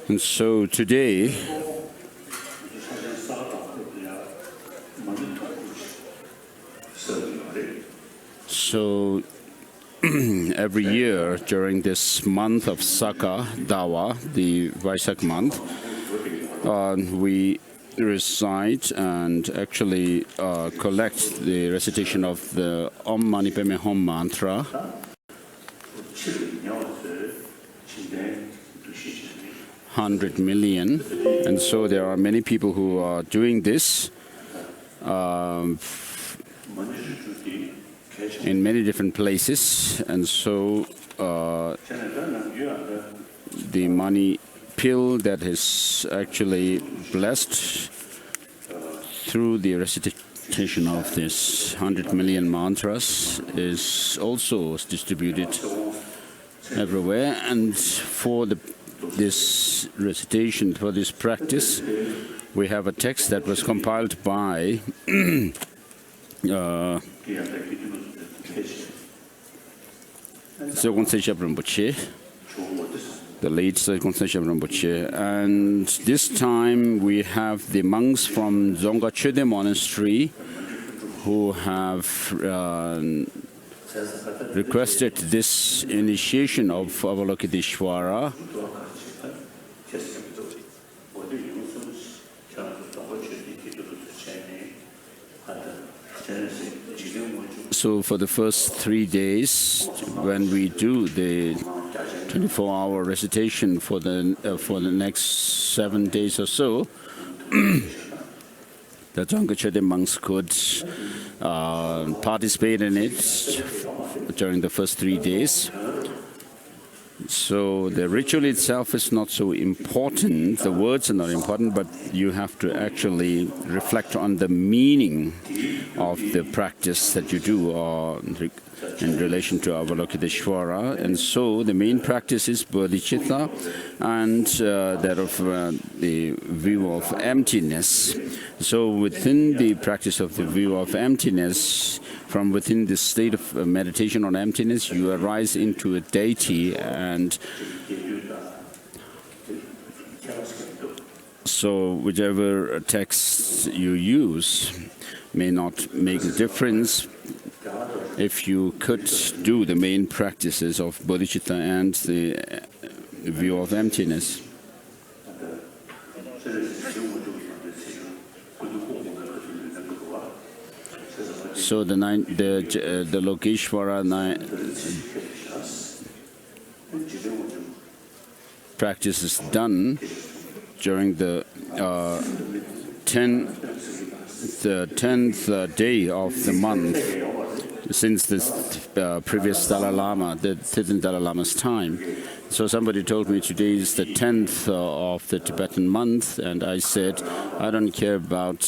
And so today, every year during this month of Saka Dawa, the Vaisak month, we recite and actually collect the recitation of the Om Mani Padme Hum mantra. 100 million, and so there are many people who are doing this in many different places, and so the money pill that is actually blessed through the recitation of this 100 million mantras is also distributed everywhere. And for this recitation, for this practice, we have a text that was compiled by the late Rinpoche, and this time we have the monks from Dzongkha Chöde Monastery who have requested this initiation of Avalokitesvara. So for the first 3 days, when we do the 24-hour recitation for the next 7 days or so, the Dzongkha Chöde monks could participate in it during the first 3 days. So the ritual itself is not so important, the words are not important, but you have to actually reflect on the meaning of the practice that you do in relation to Avalokiteshvara. And so the main practice is bodhicitta and that of the view of emptiness. So within the practice of the view of emptiness, from within the state of meditation on emptiness, you arise into a deity, and so whichever text you use may not make a difference if you could do the main practices of bodhicitta and the view of emptiness. So the Lokeshvara practice is done during the 10th day of the month, since the previous Dalai Lama, the 10th Dalai Lama's time. So somebody told me today is the 10th of the Tibetan month, and I said, I don't care about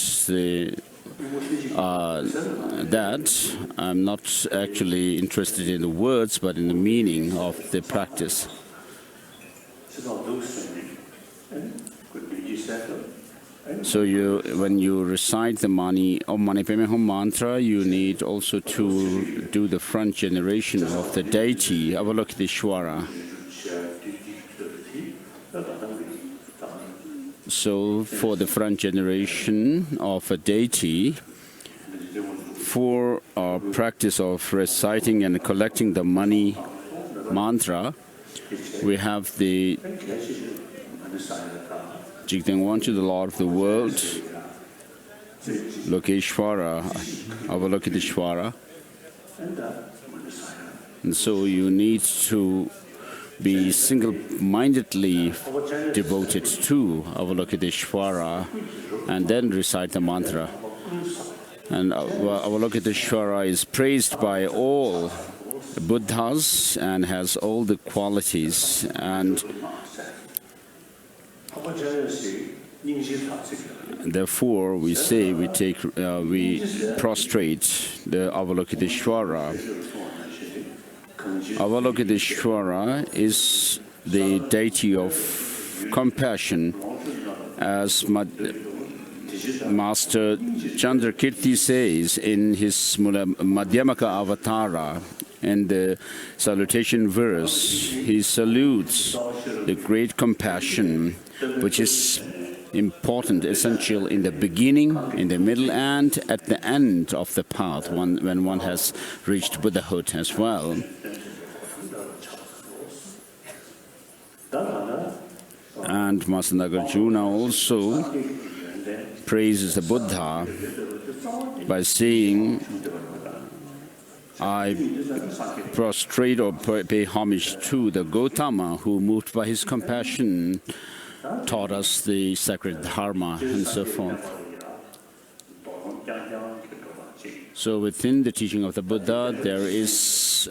that. I'm not actually interested in the words, but in the meaning of the practice. So when you recite the Om Mani Padme Hum mantra, you need also to do the front generation of the deity, Avalokiteshvara. So for the front generation of a deity, for our practice of reciting and collecting the money mantra, we have the Jigten to the Lord of the world, Lokeshvara, Avalokiteshvara. And so you need to be single-mindedly devoted to Avalokiteshvara and then recite the mantra. And Avalokiteshvara is praised by all Buddhas and has all the qualities. And therefore, we say we prostrate the Avalokiteshvara. Avalokiteshvara is the deity of compassion, as Master Chandrakirti says in his Madhyamaka Avatara. In the salutation verse, he salutes the great compassion, which is important, essential in the beginning, in the middle, and at the end of the path, when one has reached Buddhahood as well. And Master Nagarjuna also praises the Buddha by saying, I prostrate or pay homage to the Gautama who, moved by his compassion, taught us the sacred dharma and so forth. So within the teaching of the Buddha, there is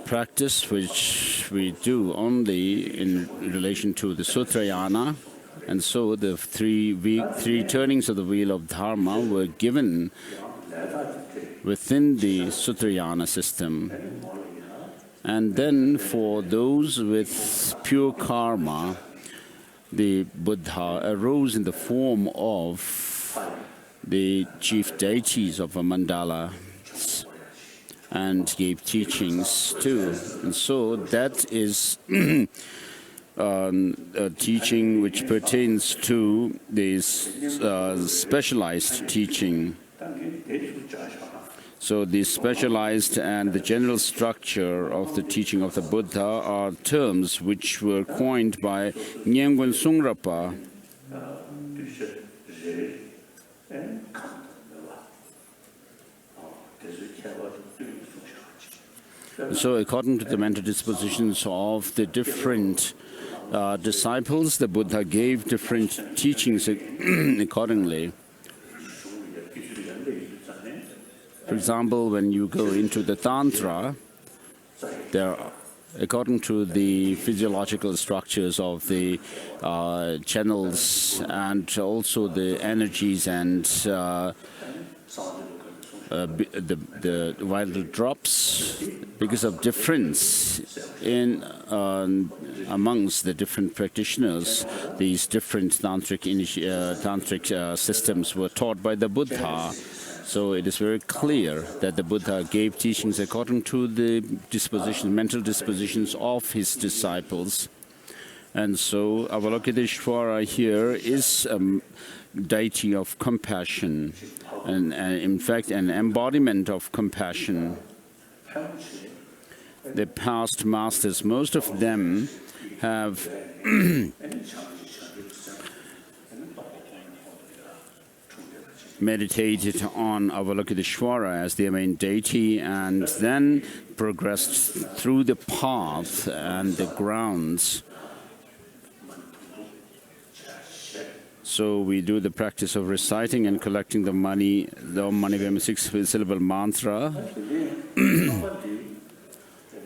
practice which we do only in relation to the Sutrayana, and so the three turnings of the wheel of Dharma were given within the Sutrayana system. And then for those with pure karma, the Buddha arose in the form of the chief deities of a Mandala and gave teachings too. And so that is a teaching which pertains to this specialized teaching. So the specialized and the general structure of the teaching of the Buddha are terms which were coined by Nyengwen Sungrapa. So according to the mental dispositions of the different disciples, the Buddha gave different teachings accordingly. For example, when you go into the Tantra, there, according to the physiological structures of the channels and also the energies and the vital drops, because of difference in amongst the different practitioners, these different tantric systems were taught by the Buddha. So it is very clear that the Buddha gave teachings according to the mental dispositions of his disciples. And so Avalokitesvara here is a deity of compassion, and in fact an embodiment of compassion. The past masters, most of them have meditated on Avalokiteshvara as their main deity and then progressed through the path and the grounds. So we do the practice of reciting and collecting the money, the Om Mani Padme 6-syllable mantra.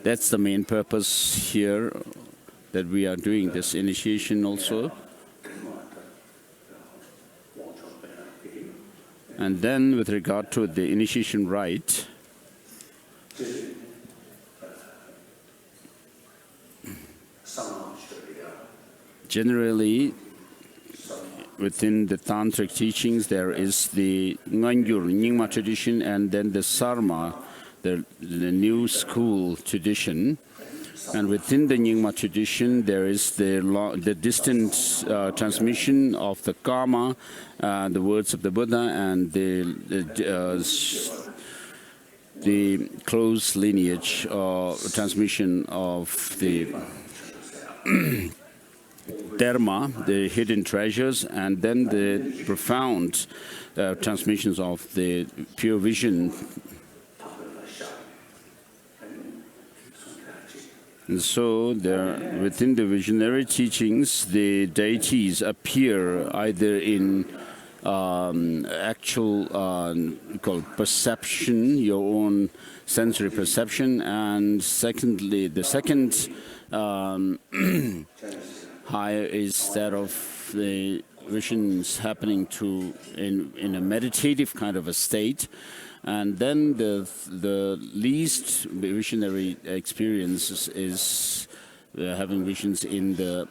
That's the main purpose here, that we are doing this initiation also. And then with regard to the initiation rite, generally within the tantric teachings there is the Ngangyur, Nyingma tradition, and then the Sarma, the new school tradition. And within the Nyingma tradition, there is the distant transmission of the karma, the words of the Buddha, and the close lineage or transmission of the dharma, the hidden treasures, and then the profound transmissions of the pure vision. And so within the visionary teachings, the deities appear either in actual called perception, your own sensory perception, and secondly, the second higher is that of the visions happening in a meditative kind of a state. And then the least visionary experience is having visions in the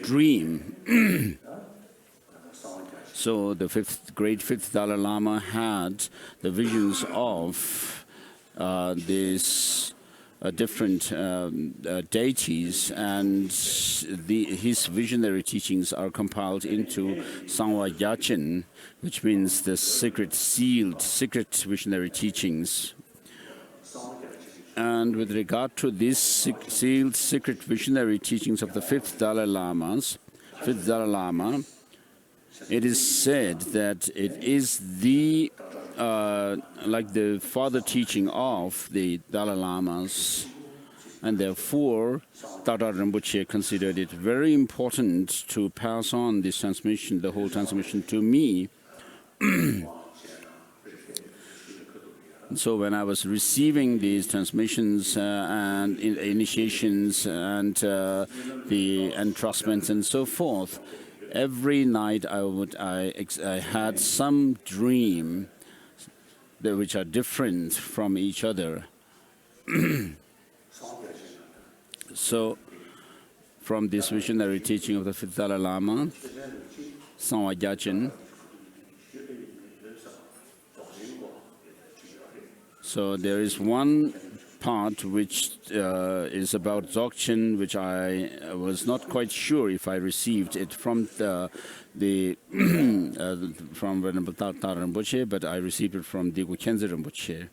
dream. So the great fifth Dalai Lama had the visions of these different deities, and his visionary teachings are compiled into Sangwa Yachin, which means the secret visionary teachings. And with regard to these sealed secret visionary teachings of the fifth Dalai Lama, it is said that it is the like the father teaching of the Dalai Lamas, and therefore Tata Rinpoche considered it very important to pass on this transmission, the whole transmission, to me. So when I was receiving these transmissions and initiations and the entrustments and so forth, every night I had some dream which are different from each other. So from this visionary teaching of the fifth Dalai Lama, Sangwa Gyatchen, so there is one part which is about Dzogchen, which I was not quite sure if I received it from from Venerable Tata Rinpoche, but I received it from Digu Khyentse Rinpoche.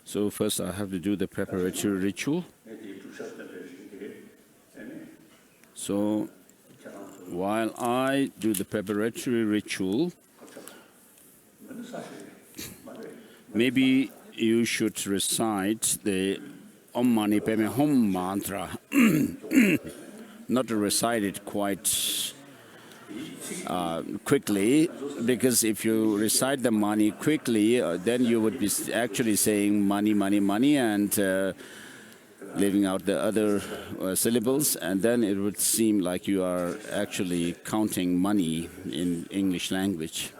So first I have to do the preparatory ritual. So while I do the preparatory ritual, maybe you should recite the Om Mani Padme Hum mantra. Not to recite it quite quickly, because if you recite the Mani quickly, then you would be actually saying Mani, Mani, Mani, and leaving out the other syllables, and then it would seem like you are actually counting money in English language.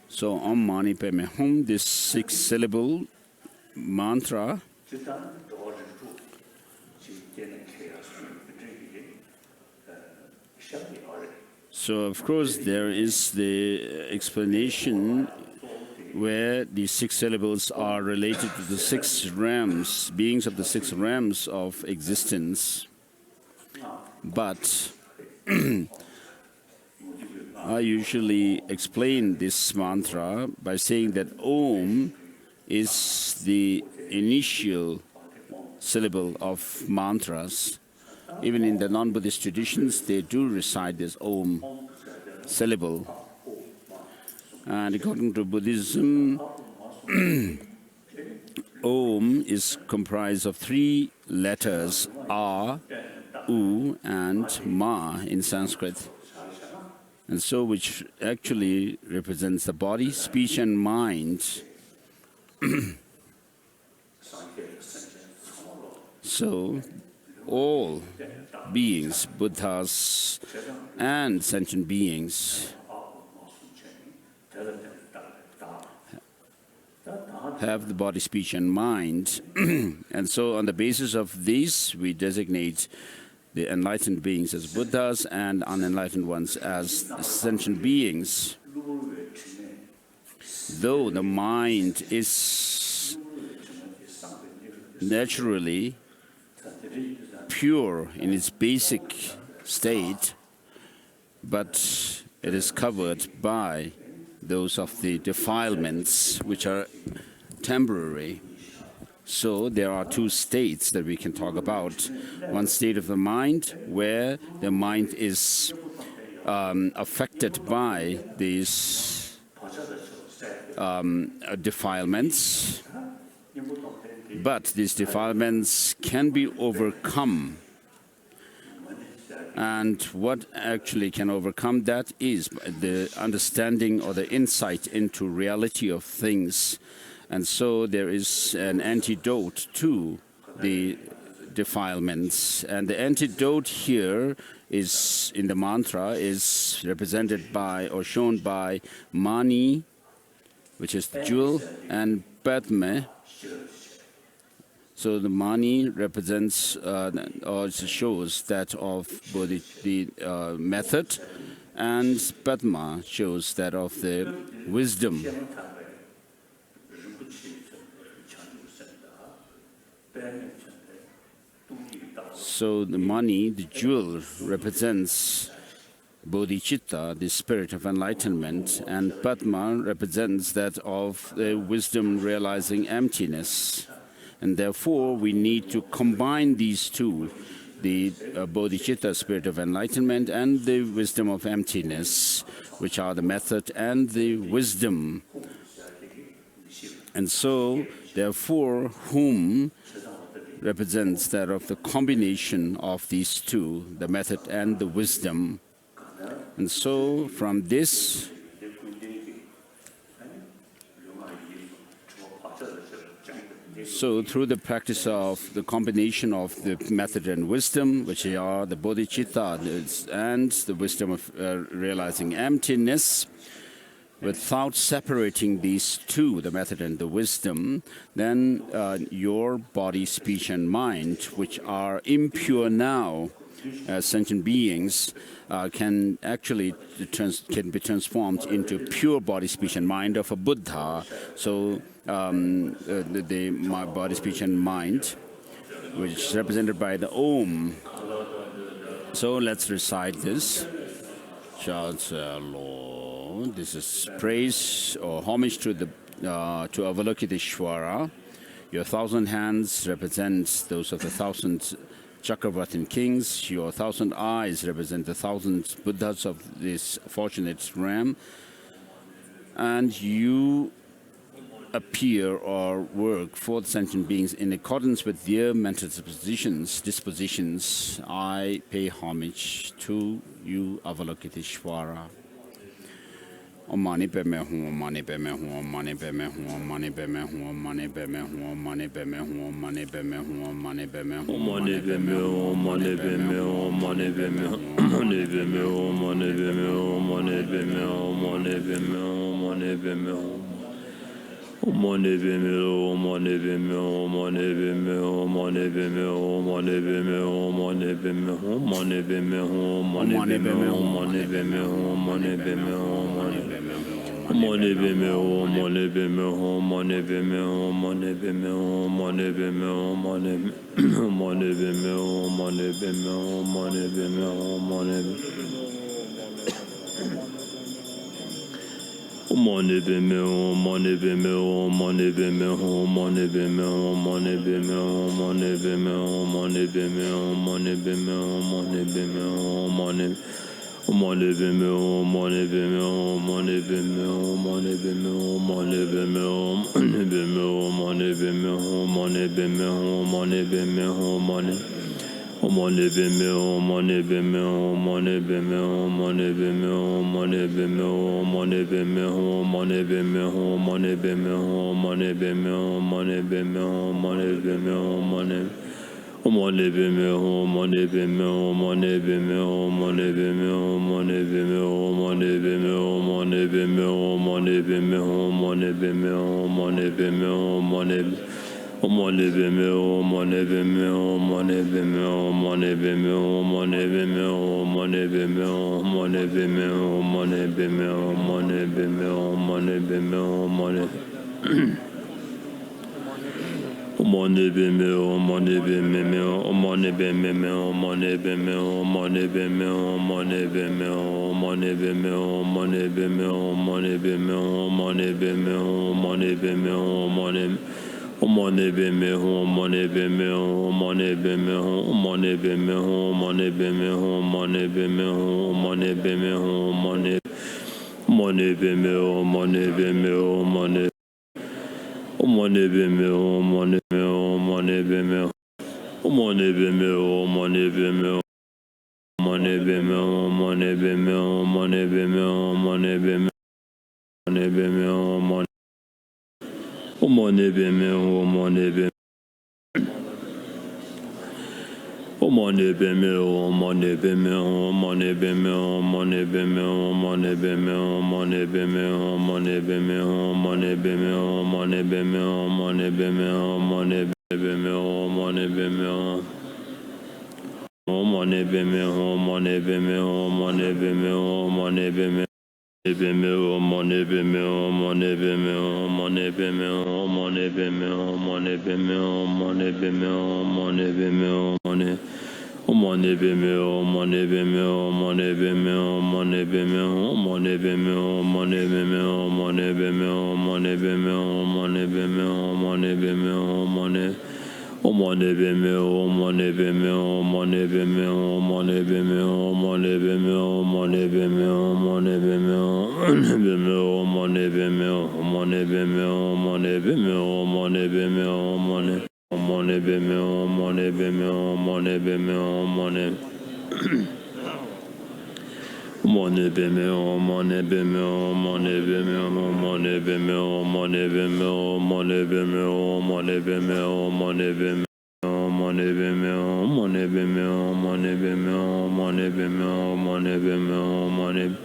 So Om Mani Padme Hum, this 6-syllable mantra, so of course there is the explanation where the 6 syllables are related to the 6 realms, beings of the 6 realms of existence. But I usually explain this mantra by saying that Om is the initial syllable of mantras. Even in the non-Buddhist traditions, they do recite this Om syllable. And according to Buddhism, Om is comprised of 3 letters, A, U, and Ma in Sanskrit. And so which actually represents the body, speech, and mind. So all beings, Buddhas and sentient beings, have the body, speech, and mind. And so on the basis of these, we designate the enlightened beings as Buddhas and unenlightened ones as sentient beings. Though the mind is naturally pure in its basic state, but it is covered by those of the defilements, which are temporary. So there are 2 states that we can talk about. One state of the mind, where the mind is affected by these defilements, but these defilements can be overcome. And what actually can overcome that is the understanding or the insight into reality of things. And so there is an antidote to the defilements. And the antidote here is in the mantra is represented by or shown by Mani, which is the jewel, and Padma. So the Mani represents or shows that of both the method, and Padma shows that of the wisdom. So the Mani, the jewel, represents bodhicitta, the spirit of enlightenment, and Padma represents that of the wisdom realizing emptiness. And therefore, we need to combine these two, the bodhicitta, spirit of enlightenment, and the wisdom of emptiness, which are the method and the wisdom. And so, therefore, whom represents that of the combination of these two, the method and the wisdom. And so, from this, through the practice of the combination of the method and wisdom, which are the bodhicitta and the wisdom of realizing emptiness, without separating these two, the method and the wisdom, then your body, speech, and mind, which are impure now as sentient beings, can actually can be transformed into pure body, speech, and mind of a Buddha. So my body, speech, and mind, which is represented by the Om. So let's recite this. This is praise or homage to Avalokitesvara. Your 1,000 hands represent those of the 1,000 Chakravartin kings. Your 1,000 eyes represent the 1,000 Buddhas of this fortunate realm. And you appear or work for the sentient beings in accordance with their mental dispositions. I pay homage to you, Avalokiteshvara. Om mani padme hum, om mani padme hum, om mani padme hum, om mani padme hum, om mani padme hum, om mani padme hum, om mani padme hum, om mani padme hum, om mani padme hum, om mani padme hum, om mani padme hum, om mani padme hum, om mani padme hum, om mani padme hum, om mani padme hum, om mani padme hum. Money be me, money be me, money be me, money be me, money be me, money be me, money be me, money be me, money be me, money be me, money be me, money be me, money be me, money be me, money be me, money be me, money be me, money be me, money be me, money. Money be me, money be me, money be me, money be me, money be me, money be me, money be me, money be me, money be me, money. Money be me, money be me, money be me, money be me, money be me, money be me, money be me, money be me, money be me, money. Money be me, money be me, money be me, money be me, money be me, money be me, money be me, money be me, money be me, money be me, money be me, money. Money be me, money be me, money be me, money be me, money be me, money be me, money be me, money be me, money be me, money be me, money. Money be me, money be me, money be me, money be me, money be me, money be me, money be me, money be me, money be me, money be me, money. Money be me, money be me, money be me, money be me, money be me, money be me, money be me, money be me, money be me, money be me, money be me, money. Money be me, money be me, money be me, money be me, money be me, money be me, money be me, money. Money be me, money be me, money. Money be me, money be me, money be me, money be me, money be me, money be me, money be me, money be me, money be me, money be me, money. Money be me, money be me, money be me, money Money be me, money be me, money be me, money be me, money be me, money be me, money be me, money be me, money be me, money be me, money be me, money be me, money be me, money be me, money be me, money be me. Be me, money be me, money be me, money be me, money be me, money be me, money be me, money be me, money. Money be me, money be me, money be me, money be me, money be me, money be me, money be me, money be me, money be me, money be me, money. Money be me, money be me, money be me, money be me, money be me, money be me, money be me, money be me, money be me, money be me, money be me, money be me, money. Money be me, money be me, money be me, money. Money be me, money be me, money be me, money be me, money be me, money be me, money be me, money be me. Money be me, money be me, money be me, money be me, money be me, money.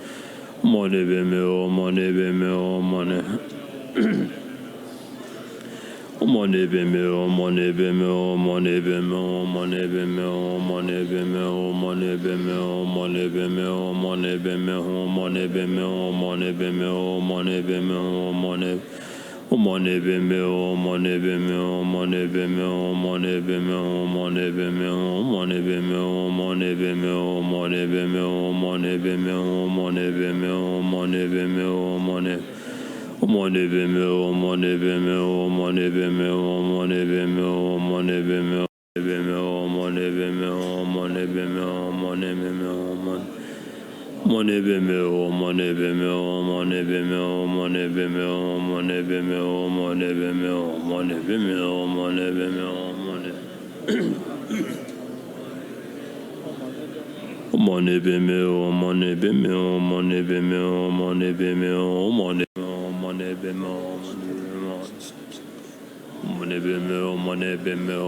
Money be me, money be me, money. Money be me, money be me, money be me, money be me, money be me, money be me, money be me, money be me, money be me, money be me, money be me, money. Money be me, money be me, money be me, money be me, money be me, money be me, money be me, money be me, money be me, money be me, money be me, money. Money be me, money be me, money be me, money be me, money be me, money be me, money be me, money be me, money be me, money. Money be me, money be me, money be me, money be me, money be me, money be me, money be me, money be me, money. Money be me, money be me, money be me, money be me, money. Money be me, money be me, money be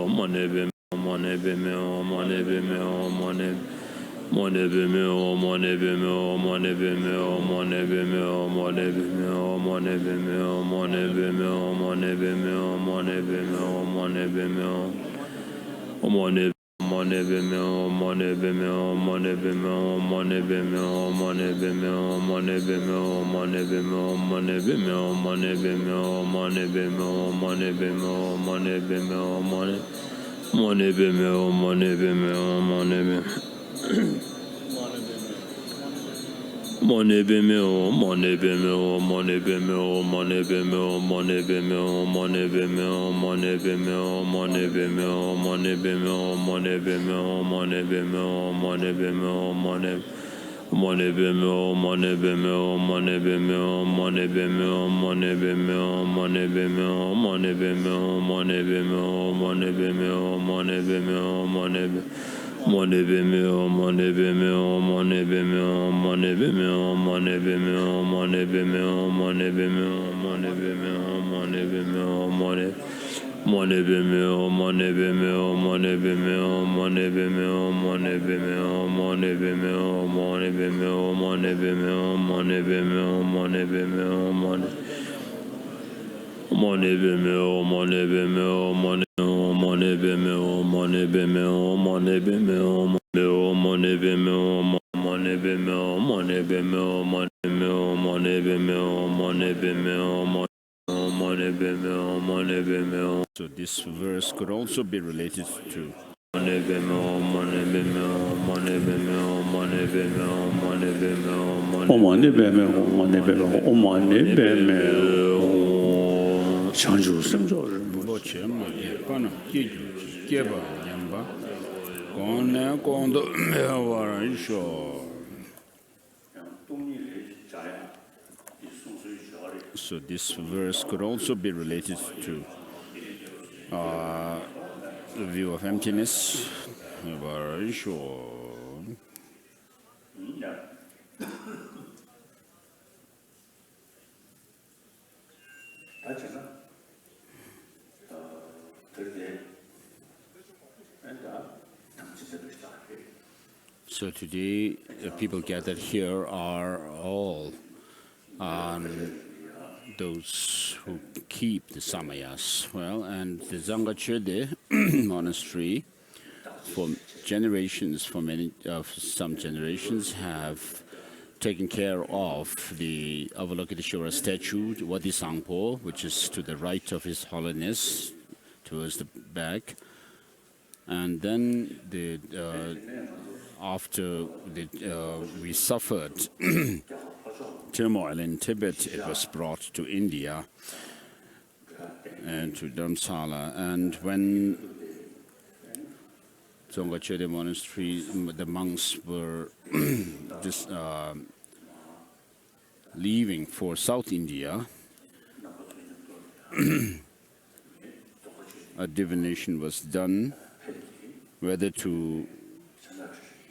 me, money be me, money be me, money be me, money. Money be me, money be me, money be me, money be me, money be me, money be me, money be me, money be me, money be me, money be me, money. Money be me, money be me, money be me, money be me, money be me, money be me, money be me, money be me, money be me, money be me, money be me, money be me, money. Money be me, money be me, money be. Money be me, money be me, money be me, money be me, money be me, money be me, money be me, money be me, money be me, money be me, money be me, money be me, money. Money be me, money be me, money be me, money be me, money be me, money be me, money be me, money be me, money be me, money be me, money be. Money be me, money be me, money be me, money be me, money be me, money be me, money be me, money be me, money be me, money. Money be me, money be me, money be me, money be me, money be me, money be me, money be me, money be me, money be me, money be me, money. Money be me, money be me, money. Money be me, money be me, money be me, money be me, money be me, money be me, money be me, money be me, money be me, money be me. So this verse could also be related to money be me, money be me, money be me, money be me, money be me, money be me, money be me, money be me. 常住生着人不钱嘛，也不能记住结吧，人吧，讲呢讲到没有话人说。So this verse could also be related to the view of emptiness. Very sure. So today, people gathered here are all those who keep the Samayas. Well, and the Dzongachede monastery, for generations, some generations, have taken care of the Avalokiteshvara statue, Wadisangpo, which is to the right of His Holiness, towards the back. And then after we suffered turmoil in Tibet, it was brought to India and to Dharamsala. And when Dzongachede Monastery, the monks were just leaving for South India, a divination was done whether to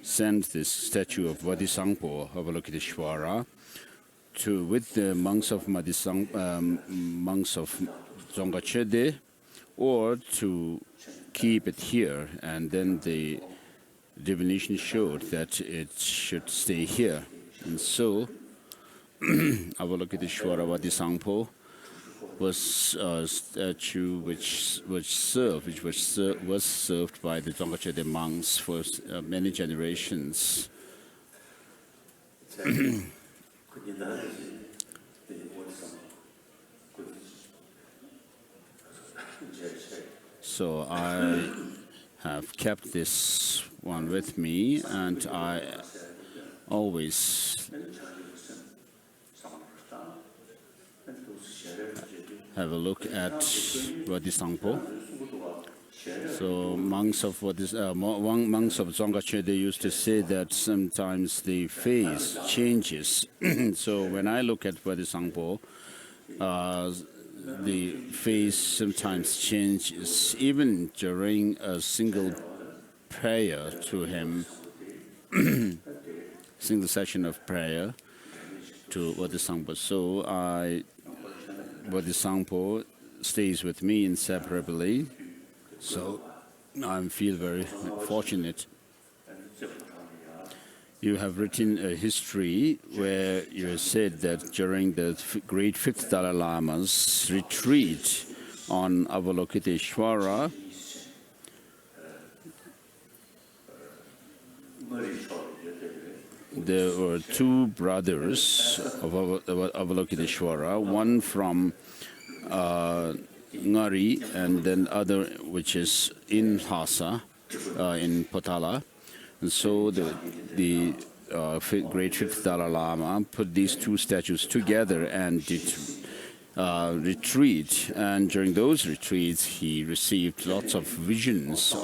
send this statue of Vadisangpo, Avalokiteshvara, with the monks of Dzongachede, or to keep it here. And then the divination showed that it should stay here. And so Avalokiteshvara Vadisangpo was a statue which was served by the Dzongachede monks for many generations. So I have kept this one with me, and I always have a look at Vadisangpo. So monks of Dzongachede used to say that sometimes the face changes. So when I look at Vadisangpo, the face sometimes changes, even during a single prayer to him, single session of prayer to Vadisangpo. So Vadisangpo stays with me inseparably. So I feel very fortunate. You have written a history where you said that during the great fifth Dalai Lama's retreat on Avalokiteshvara, there were two brothers of Avalokiteshvara, one from Ngari, and then other which is in Lhasa, in Potala. And so the great fifth Dalai Lama put these two statues together and did retreat. And during those retreats, he received lots of visions,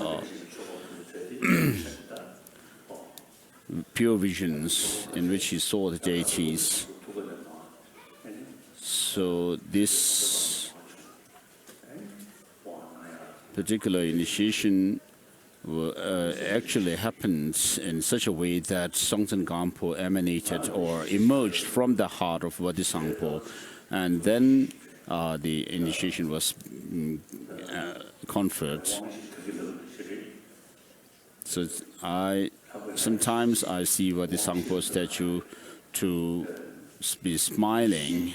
pure visions, in which he saw the deities. So this particular initiation actually happened in such a way that Songtsen Gampo emanated or emerged from the heart of Vadisangpo, and then the initiation was conferred. So sometimes I see Vadisangpo statue to be smiling.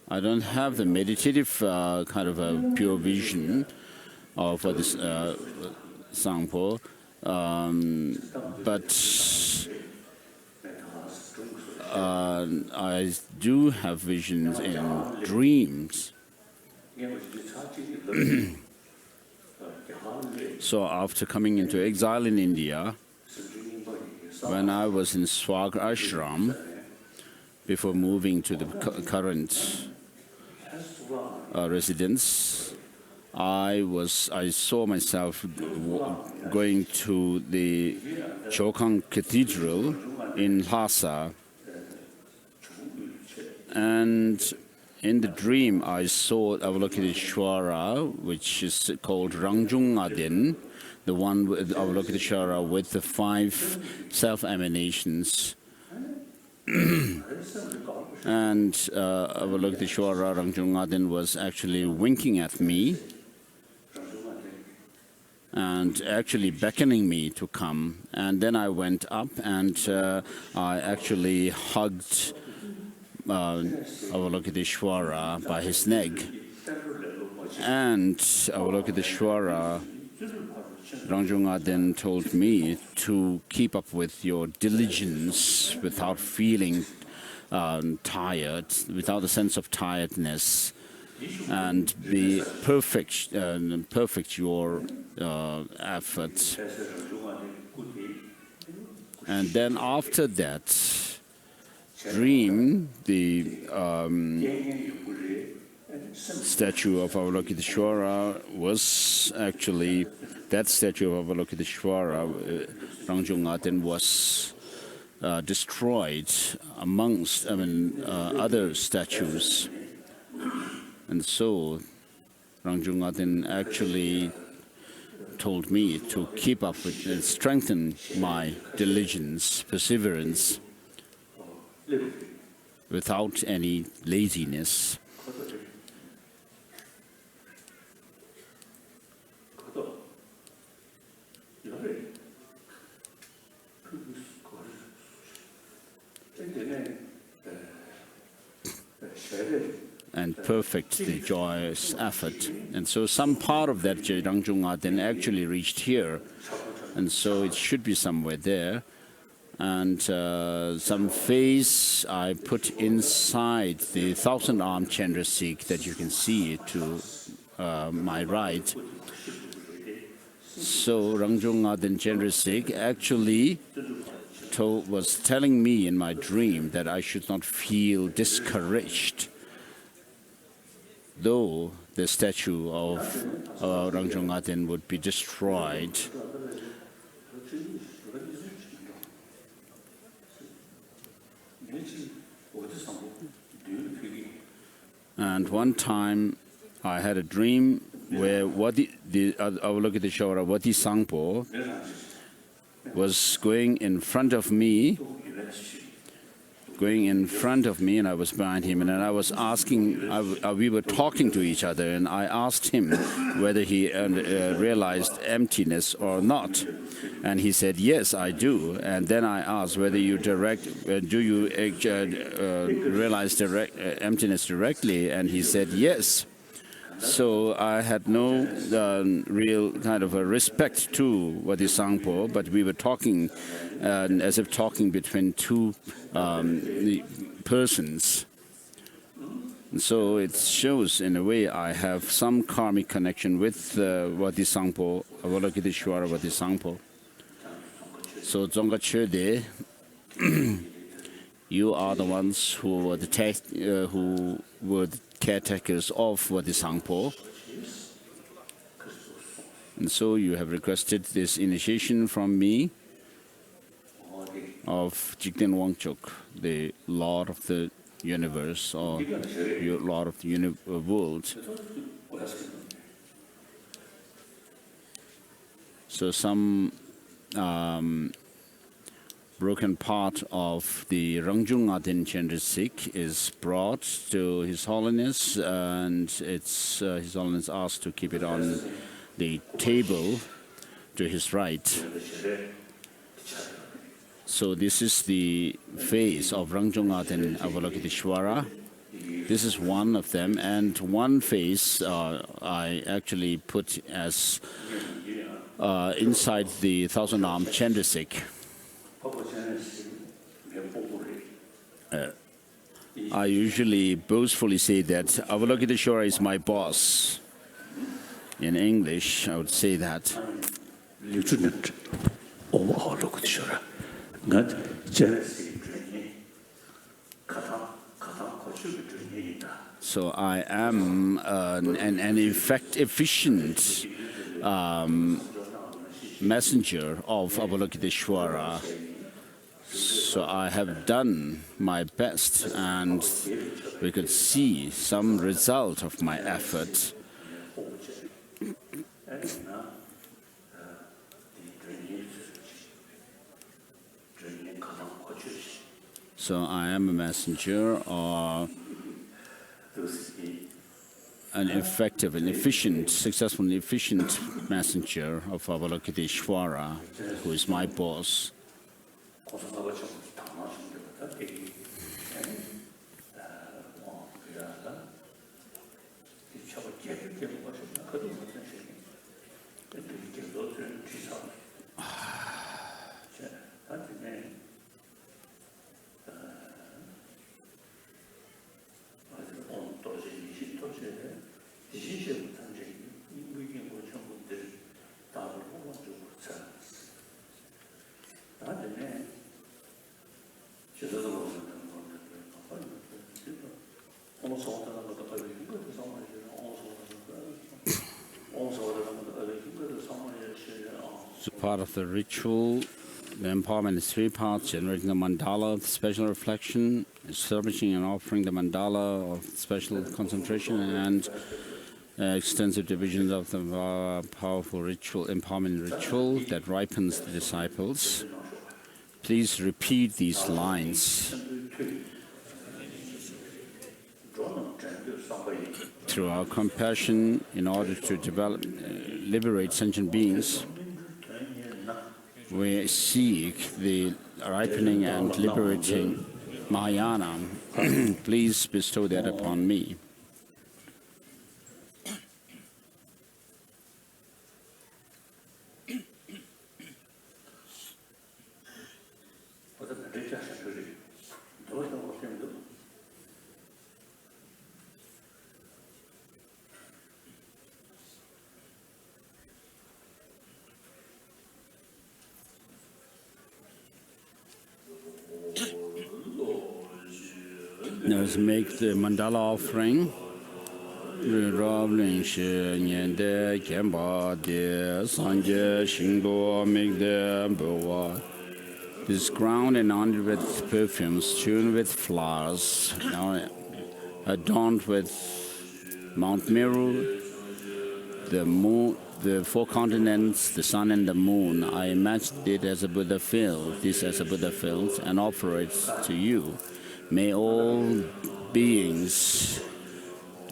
I don't have the meditative kind of a pure vision of this Sangpo, but I do have visions in dreams. So after coming into exile in India, when I was in Swag Ashram, before moving to the current residence, I saw myself going to the Chokang Cathedral in Lhasa, and in the dream I saw Avalokiteshvara, which is called Rangjung Adin, the one with Avalokiteshvara with the 5 self-emanations. And Avalokiteshvara Rangjung Adin was actually winking at me. and actually beckoning me to come. And then I went up and I actually hugged Avalokiteshvara by his neck. And Avalokiteshvara, Rangjung'a then told me to keep up with your diligence without feeling tired, without a sense of tiredness, and be perfect your effort. And then after that dream, the statue of Avalokiteshvara was actually, that statue of Avalokiteshvara, Rangjung'a then was destroyed amongst other statues. And so Rangjung'a then actually told me to keep up with and strengthen my diligence, perseverance, without any laziness. And perfect the joyous effort. And so some part of that Rangjung'a then actually reached here. And so it should be somewhere there. And some face I put inside the 1,000-armed Chandraseekh that you can see to my right. So Rangjung'a then Chandraseekh actually was telling me in my dream that I should not feel discouraged, though the statue of Rangjung'a then would be destroyed. And one time I had a dream where the Avalokiteshvara Vati Sangpo was going in front of me, and I was behind him, and then I was asking, we were talking to each other, and I asked him whether he realized emptiness or not. And he said, yes, I do. And then I asked whether you realize emptiness directly? And he said, yes. So I had no real kind of a respect to Vati Sangpo, but we were talking as if talking between two persons. And so it shows, in a way, I have some karmic connection with Vati Sangpo, Avalokiteshvara Vati Sangpo. So Dzongkha Chöde, you are the ones who were the caretakers of Vati Sangpo. And so you have requested this initiation from me of Jigten Wangchuk, the Lord of the Universe, or Lord of the world. So some broken part of the Rangjung'a Den Chandraseekh is brought to His Holiness, and His Holiness asked to keep it on the table to his right. So this is the face of Rangjung'a Den Avalokiteshvara. This is one of them, and one face I actually put as inside the 1,000-armed Chandraseekh. I usually boastfully say that Avalokiteshvara is my boss. In English, I would say that. So I am an efficient messenger of Avalokiteshvara. So I have done my best, and we could see some result of my effort. So I am a messenger, an effective and efficient, successful and efficient messenger of Avalokiteshvara, who is my boss. So part of the ritual, the empowerment is 3 parts: generating a mandala, special reflection, establishing and offering the mandala of special concentration, and extensive divisions of the powerful ritual, empowerment ritual that ripens the disciples. Please repeat these lines through our compassion in order to develop, liberate sentient beings. We seek the ripening and liberating Mahayana. Please bestow that upon me. Now let's make the mandala offering. This ground and honored with perfumes, tuned with flowers, adorned with Mount Meru, the moon, the 4 continents, the sun and the moon. I imagined it as a Buddha field, this as a Buddha field, and offer it to you. May all beings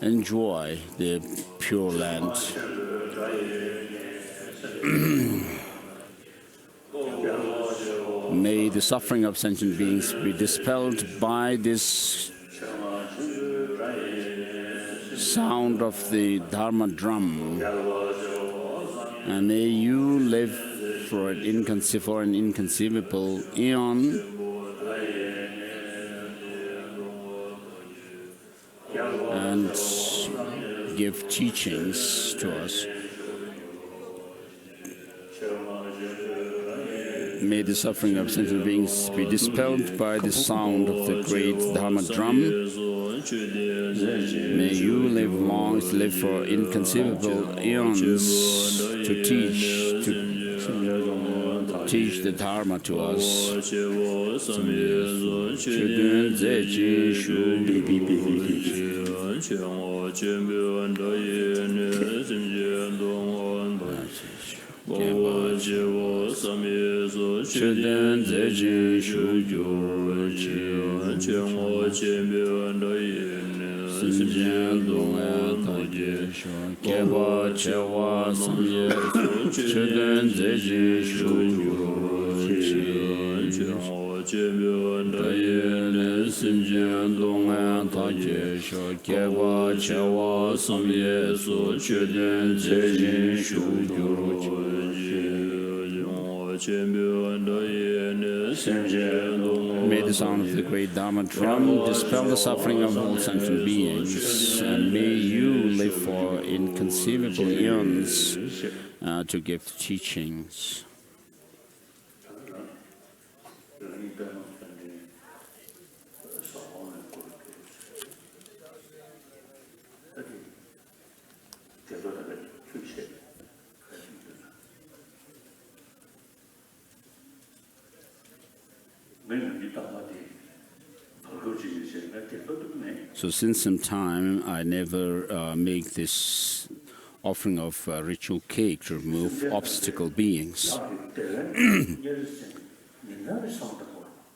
enjoy the pure land. May the suffering of sentient beings be dispelled by this sound of the Dharma drum. And may you live for an inconceivable eon, and give teachings to us. May the suffering of sentient beings be dispelled by the sound of the great Dharma drum. May you live long, live for inconceivable eons to teach the Dharma to us. May the sound of the great Dharma drum dispel the suffering of all sentient beings, and may you live for inconceivable eons to give teachings. So since some time, I never make this offering of ritual cake to remove obstacle beings.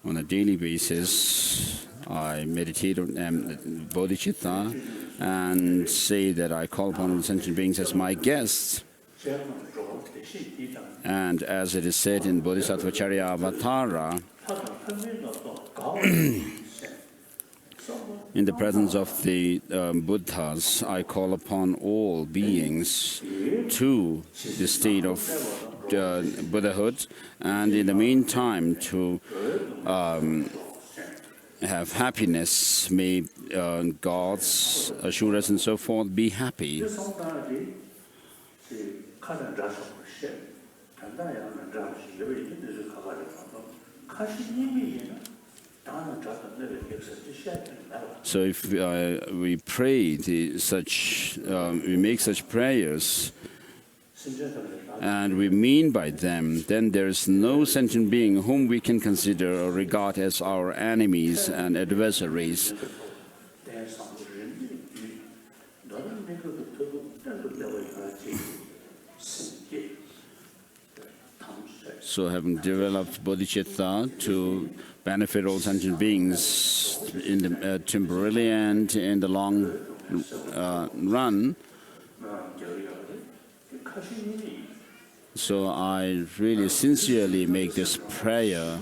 On a daily basis, I meditate on bodhicitta and say that I call upon all sentient beings as my guests. And as it is said in Bodhisattva Charyavatara, in the presence of the Buddhas, I call upon all beings to the state of Buddhahood, and in the meantime to have happiness. May gods, Asuras and so forth be happy. So if we pray we make such prayers, and we mean by them, then there is no sentient being whom we can consider or regard as our enemies and adversaries. So having developed bodhicitta to benefit all sentient beings in the temporarily and in the long run, so I really sincerely make this prayer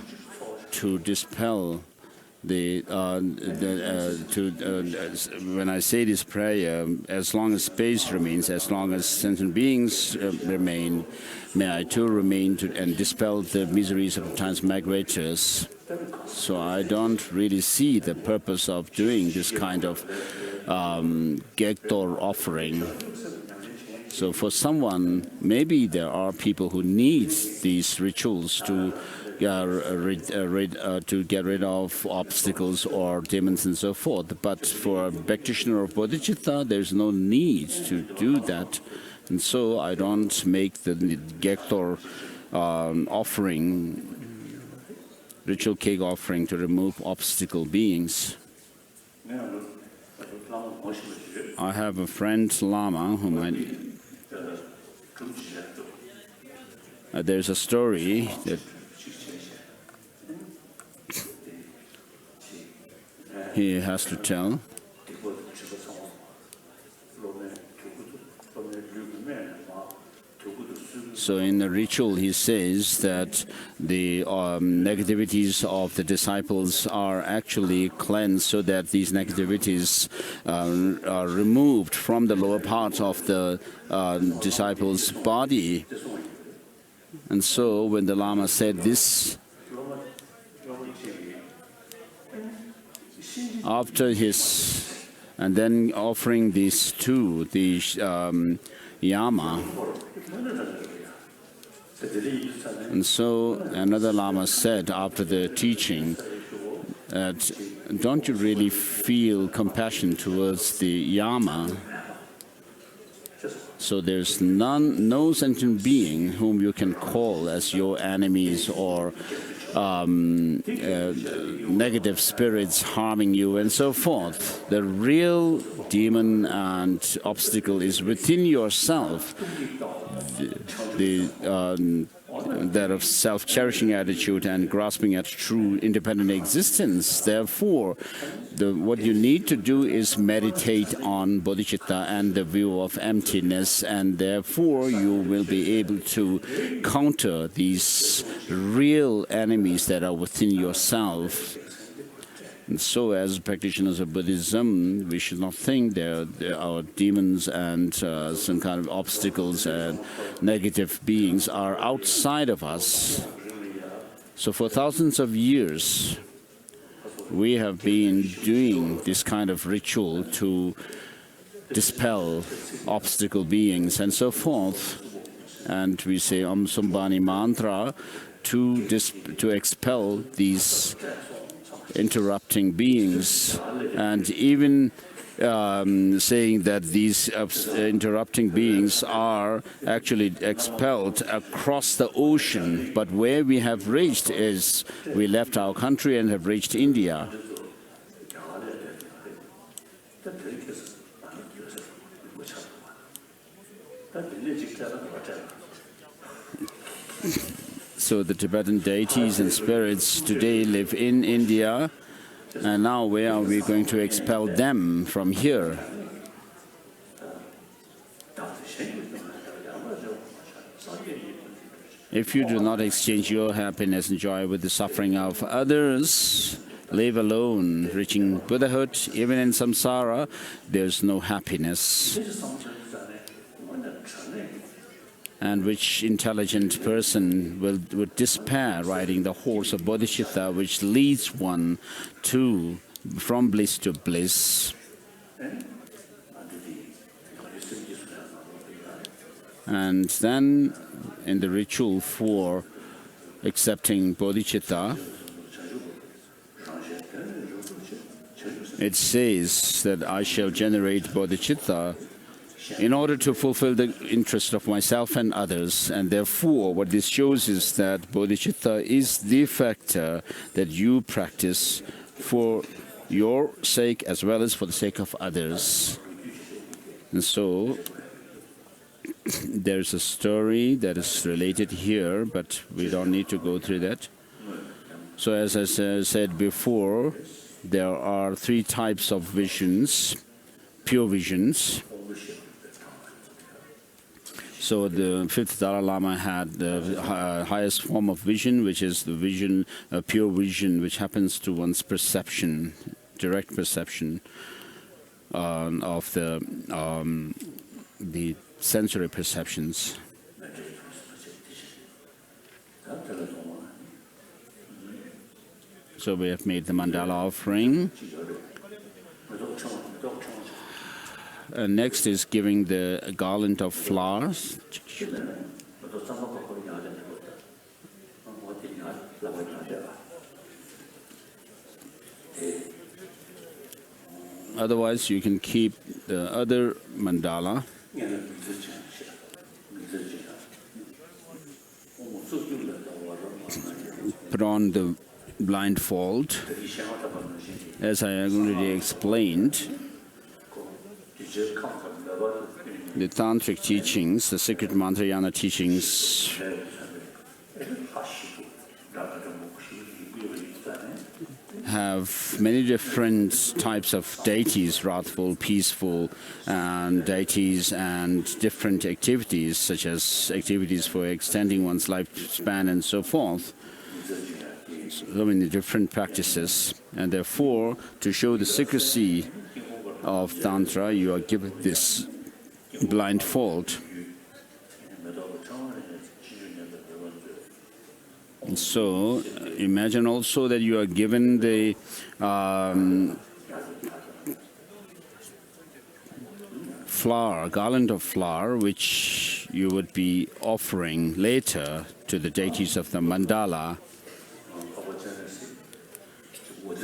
to dispel when I say this prayer, as long as space remains, as long as sentient beings remain, may I too remain and dispel the miseries of transmigrators. So I don't really see the purpose of doing this kind of Gektor offering. So for someone, maybe there are people who need these rituals to get rid of obstacles or demons and so forth. But for a practitioner of bodhicitta, there's no need to do that. And so I don't make the Gektor offering, ritual cake offering to remove obstacle beings. I have a friend Lama whom there's a story that he has to tell. So in the ritual, he says that the negativities of the disciples are actually cleansed, so that these negativities are removed from the lower part of the disciples' body. And so when the Lama said this, after and then offering this to the Yama, and so another Lama said after the teaching that, don't you really feel compassion towards the Yama? So there's no sentient being whom you can call as your enemies or negative spirits harming you and so forth. The real demon and obstacle is within yourself. That of self-cherishing attitude and grasping at true independent existence. Therefore, what you need to do is meditate on bodhicitta and the view of emptiness, and therefore you will be able to counter these real enemies that are within yourself. And so as practitioners of Buddhism, we should not think there are demons and some kind of obstacles and negative beings are outside of us. So for thousands of years, we have been doing this kind of ritual to dispel obstacle beings and so forth. And we say Om Sumbani mantra to expel these interrupting beings, and even saying that these interrupting beings are actually expelled across the ocean. But where we have reached is we left our country and have reached India. So the Tibetan deities and spirits today live in India, And now where are we going to expel them from here? If you do not exchange your happiness and joy with the suffering of others, live alone, reaching Buddhahood, even in samsara, there's no happiness. And which intelligent person would despair riding the horse of bodhicitta, which leads one from bliss to bliss? And then in the ritual for accepting bodhicitta, it says that I shall generate bodhicitta in order to fulfill the interest of myself and others. And therefore, what this shows is that bodhicitta is the factor that you practice for your sake as well as for the sake of others. And so, there's a story that is related here, but we don't need to go through that. So as I said before, there are three types of visions, pure visions. So the fifth Dalai Lama had the highest form of vision, which is the vision, pure vision, which happens to one's perception, direct perception of the sensory perceptions. So we have made the mandala offering. Next is giving the garland of flowers. Otherwise, you can keep the other mandala. Put on the blindfold. As I already explained, the tantric teachings, the sacred mantrayana teachings, have many different types of deities, wrathful, peaceful, and deities, and different activities, such as activities for extending one's lifespan and so forth. So many different practices, and therefore, to show the secrecy of Tantra, you are given this blindfold. And so, imagine also that you are given the flower, garland of flower, which you would be offering later to the deities of the mandala.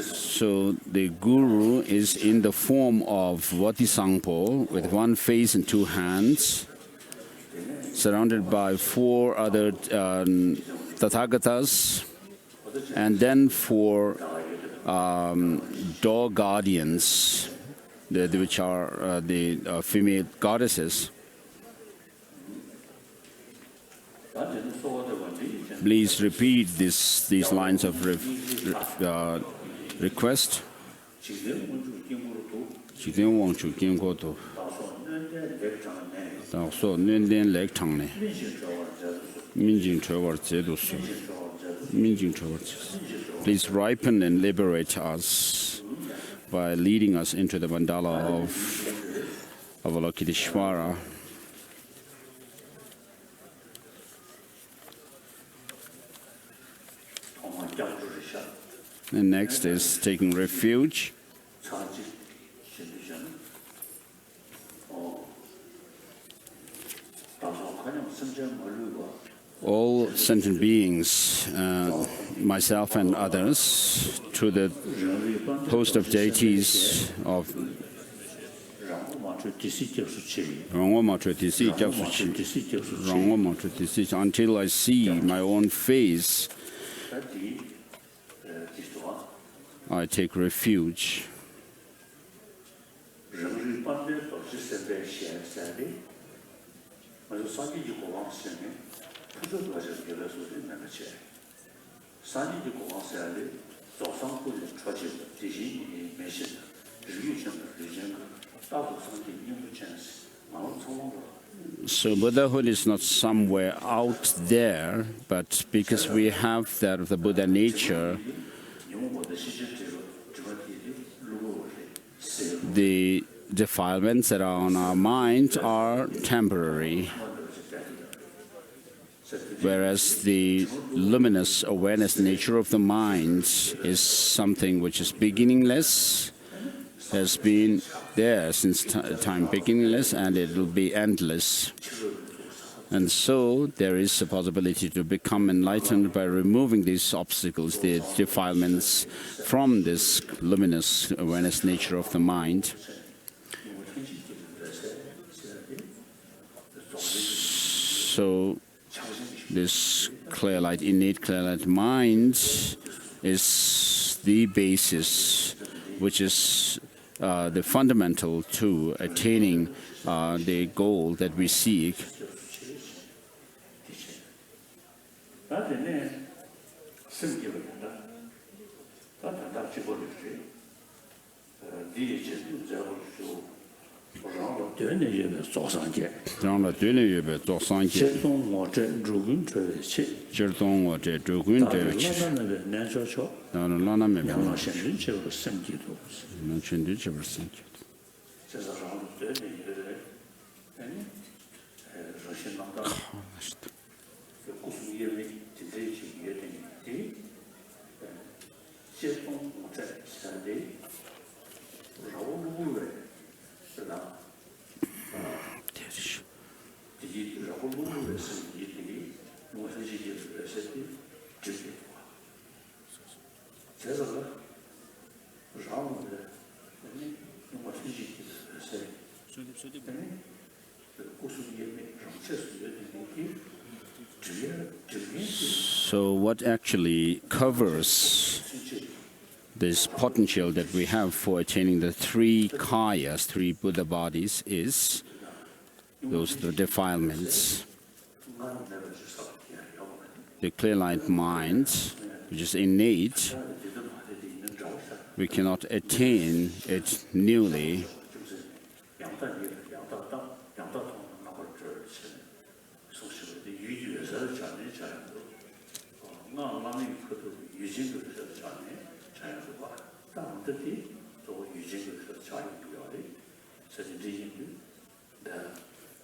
So the guru is in the form of Vatisangpo with one face and two hands, surrounded by four other Tathagatas, and then four door guardians, which are the female goddesses. Please repeat these lines of request. Please ripen and liberate us by leading us into the mandala of Avalokitesvara. And next is taking refuge. All sentient beings, myself and others, to the host of deities of until I see my own face, I take refuge. So Buddhahood is not somewhere out there, but because we have that of the Buddha nature, the defilements that are on our mind are temporary, whereas the luminous awareness nature of the mind is something which is beginningless, has been there since time beginningless, and it will be endless. And so there is a possibility to become enlightened by removing these obstacles, the defilements, from this luminous awareness nature of the mind. So this clear light, innate clear light mind is the basis, which is the fundamental to attaining the goal that we seek. So what actually covers this potential that we have for attaining the three kayas, three Buddha bodies, is those the defilements. The clear light mind, which is innate, we cannot attain it newly.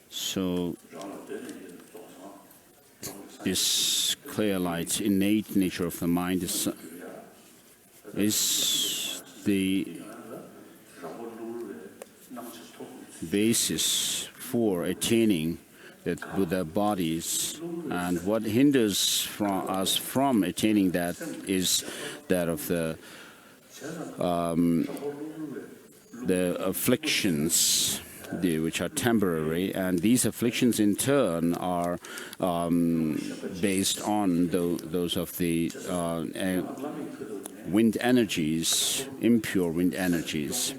So this clear light, innate nature of the mind is the basis for attaining that Buddha bodies, and what hinders us from attaining that is that of the afflictions, which are temporary, and these afflictions in turn are based on those of the wind energies, impure wind energies.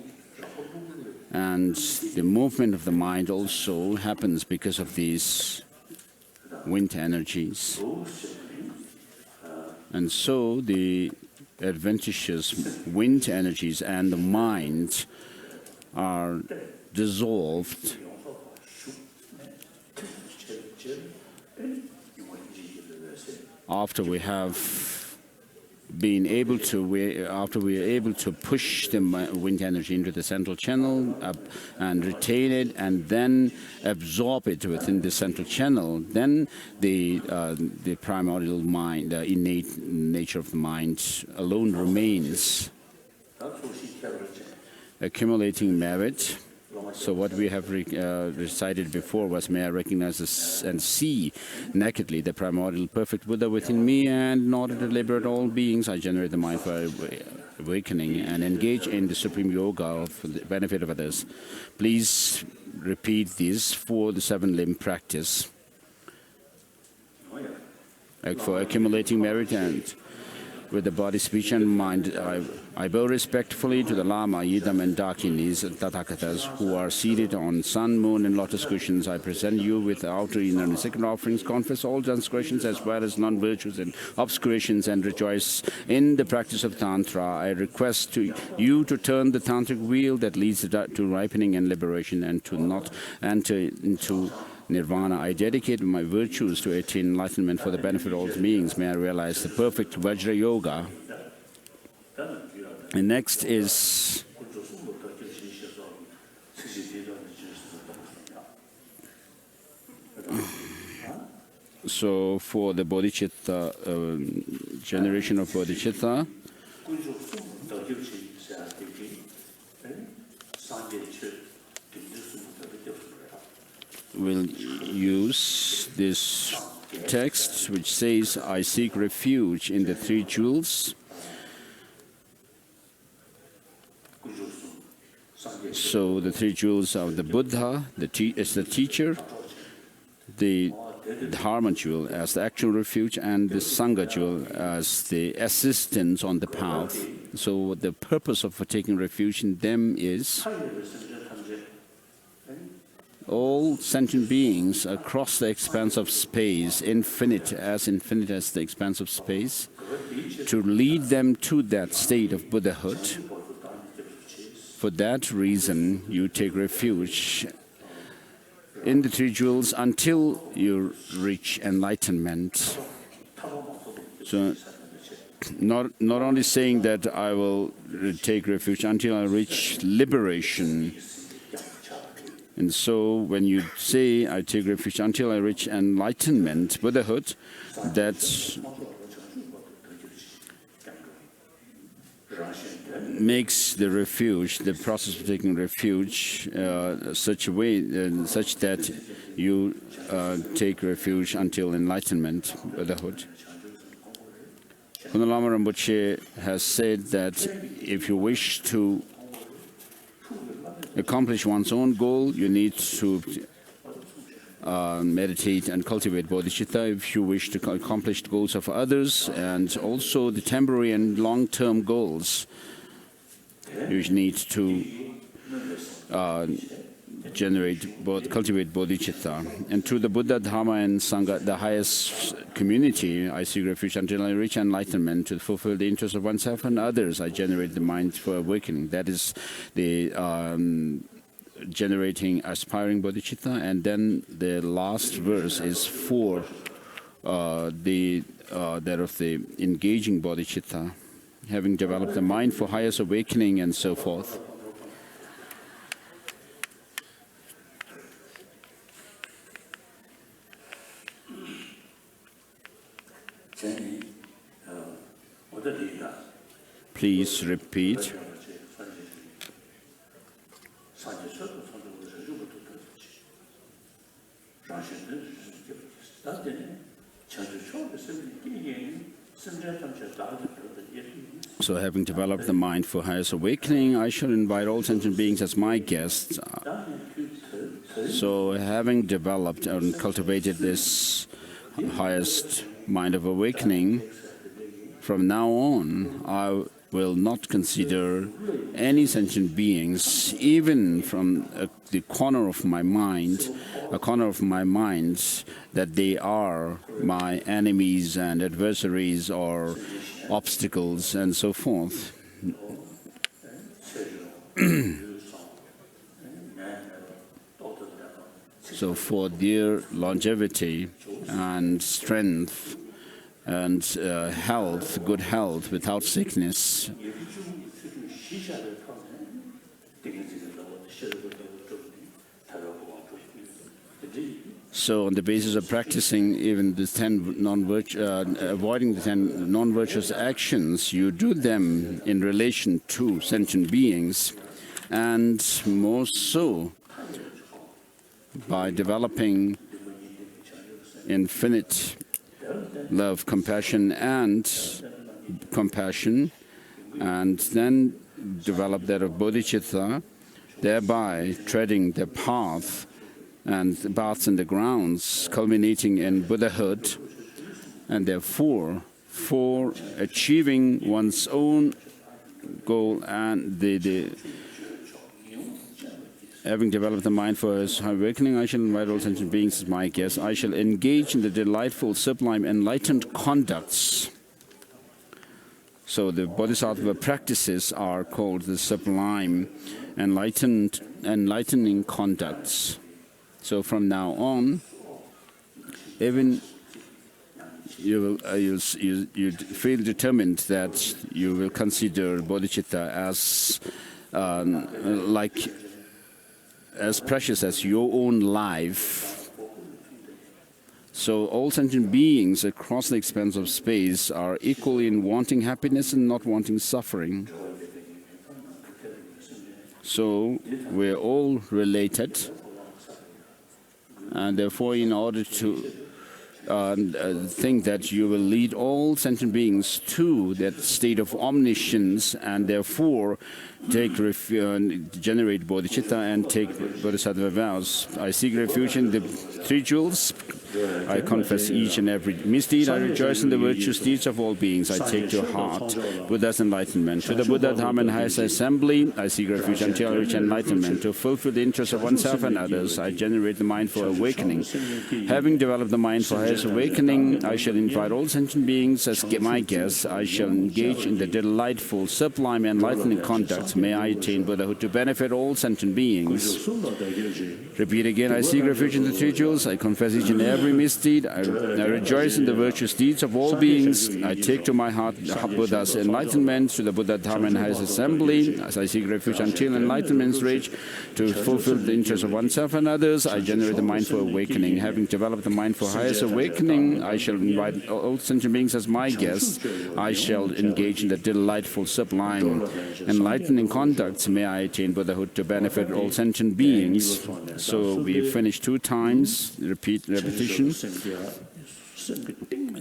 And the movement of the mind also happens because of these wind energies. And so the adventitious wind energies and the mind are dissolved after we have been able to, after we are able to push the wind energy into the central channel and retain it, and then absorb it within the central channel, then the primordial mind, the innate nature of the mind alone remains. Accumulating merit. So what we have recited before was, may I recognize and see nakedly the primordial perfect Buddha within me, and in order to liberate all beings, I generate the mind for awakening and engage in the supreme yoga for the benefit of others. Please repeat this for the seven-limb practice. For accumulating merit and With the body, speech, and mind, I bow respectfully to the Lama, Yidam, and Dakinis, Tathagatas, who are seated on sun, moon, and lotus cushions. I present you with the outer, inner, and second offerings, confess all transgressions as well as non-virtues and obscurations, and rejoice in the practice of Tantra. I request you to turn the Tantric wheel that leads to ripening and liberation, and to not enter into Nirvana. I dedicate my virtues to attain enlightenment for the benefit of all beings. May I realize the perfect Vajra Yoga. And next is so for the bodhicitta, generation of bodhicitta, we'll use this text which says, I seek refuge in the three jewels. So the three jewels of the Buddha is the teacher, the Dharma jewel as the actual refuge, and the Sangha jewel as the assistance on the path. So the purpose of taking refuge in them is all sentient beings across the expanse of space, infinite as the expanse of space, to lead them to that state of Buddhahood. For that reason, you take refuge in the three jewels until you reach enlightenment. So, not only saying that I will take refuge until I reach liberation. And so when you say, I take refuge until I reach enlightenment, Buddhahood, that makes the refuge, the process of taking refuge, such that you take refuge until enlightenment, Buddhahood. Mandala Rinpoche has said that if you wish to accomplish one's own goal, you need to meditate and cultivate bodhicitta. If you wish to accomplish the goals of others, and also the temporary and long-term goals, you need to cultivate bodhicitta. And through the Buddha, Dharma, and Sangha, the highest community, I seek refuge until I reach enlightenment. To fulfill the interests of oneself and others, I generate the mind for awakening. That is the generating aspiring bodhicitta. And then the last verse is for that of the engaging bodhicitta, having developed the mind for highest awakening, and so forth. Please repeat. So having developed the mind for highest awakening, I shall invite all sentient beings as my guests. So having developed and cultivated this highest mind of awakening, from now on, I will not consider any sentient beings, even from the corner of my mind, that they are my enemies and adversaries or obstacles and so forth. So for their longevity and strength and health, good health without sickness, so on the basis of practicing even the 10 avoiding the 10 non-virtuous actions, you do them in relation to sentient beings, and more so by developing infinite love, compassion, and then develop that of bodhicitta, thereby treading the path and the grounds culminating in Buddhahood, and therefore for achieving one's own goal and having developed the mind for his awakening, I shall invite all sentient beings as my guests. I shall engage in the delightful, sublime, enlightened conducts. So the Bodhisattva practices are called the sublime, enlightening conducts. So from now on, even you feel determined that you will consider bodhicitta as precious as your own life. So all sentient beings across the expanse of space are equally in wanting happiness and not wanting suffering. So we're all related, and therefore in order to think that you will lead all sentient beings to that state of omniscience and therefore take generate bodhicitta and take bodhisattva vows. I seek refuge in the three jewels. I confess each and every misdeed. I rejoice in the virtuous deeds of all beings. I take to heart Buddha's enlightenment. To the Buddha, Dharma, and highest assembly, I seek refuge until I reach enlightenment. To fulfill the interests of oneself and others, I generate the mind for awakening. Having developed the mind for highest awakening, I shall invite all sentient beings as my guests. I shall engage in the delightful, sublime, enlightening conducts. May I attain Buddhahood to benefit all sentient beings. Repeat again, I seek refuge in the three jewels. I confess each and every misdeed. I rejoice in the virtuous deeds of all beings. I take to my heart Buddha's enlightenment. To the Buddha, Dharma, and highest assembly, as I seek refuge until enlightenment's reach. To fulfill the interests of oneself and others, I generate the mind for awakening. Having developed the mind for highest awakening, I shall invite all sentient beings as my guests. I shall engage in the delightful, sublime, enlightening conducts. May I attain Buddhahood to benefit all sentient beings. So we finish 2 times, repetition.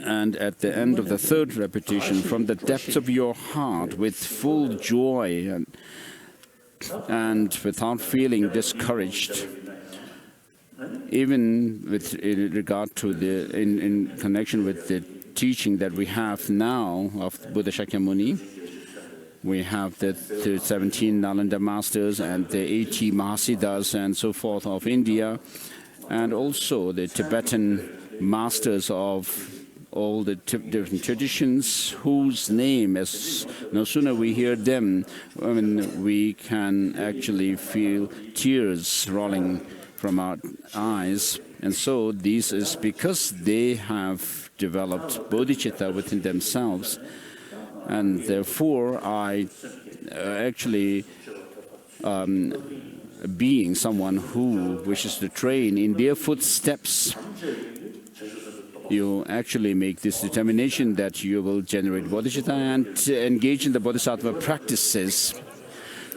And at the end of the 3rd repetition, from the depths of your heart, with full joy and without feeling discouraged, even with regard to in connection with the teaching that we have now of Buddha Shakyamuni. We have the 17 Nalanda masters and the 80 Mahasiddhas and so forth of India, and also the Tibetan masters of all the different traditions, whose name, as no sooner we hear them, we can actually feel tears rolling from our eyes. And so this is because they have developed bodhicitta within themselves. And therefore, I actually, being someone who wishes to train in their footsteps, you actually make this determination that you will generate bodhicitta and engage in the bodhisattva practices.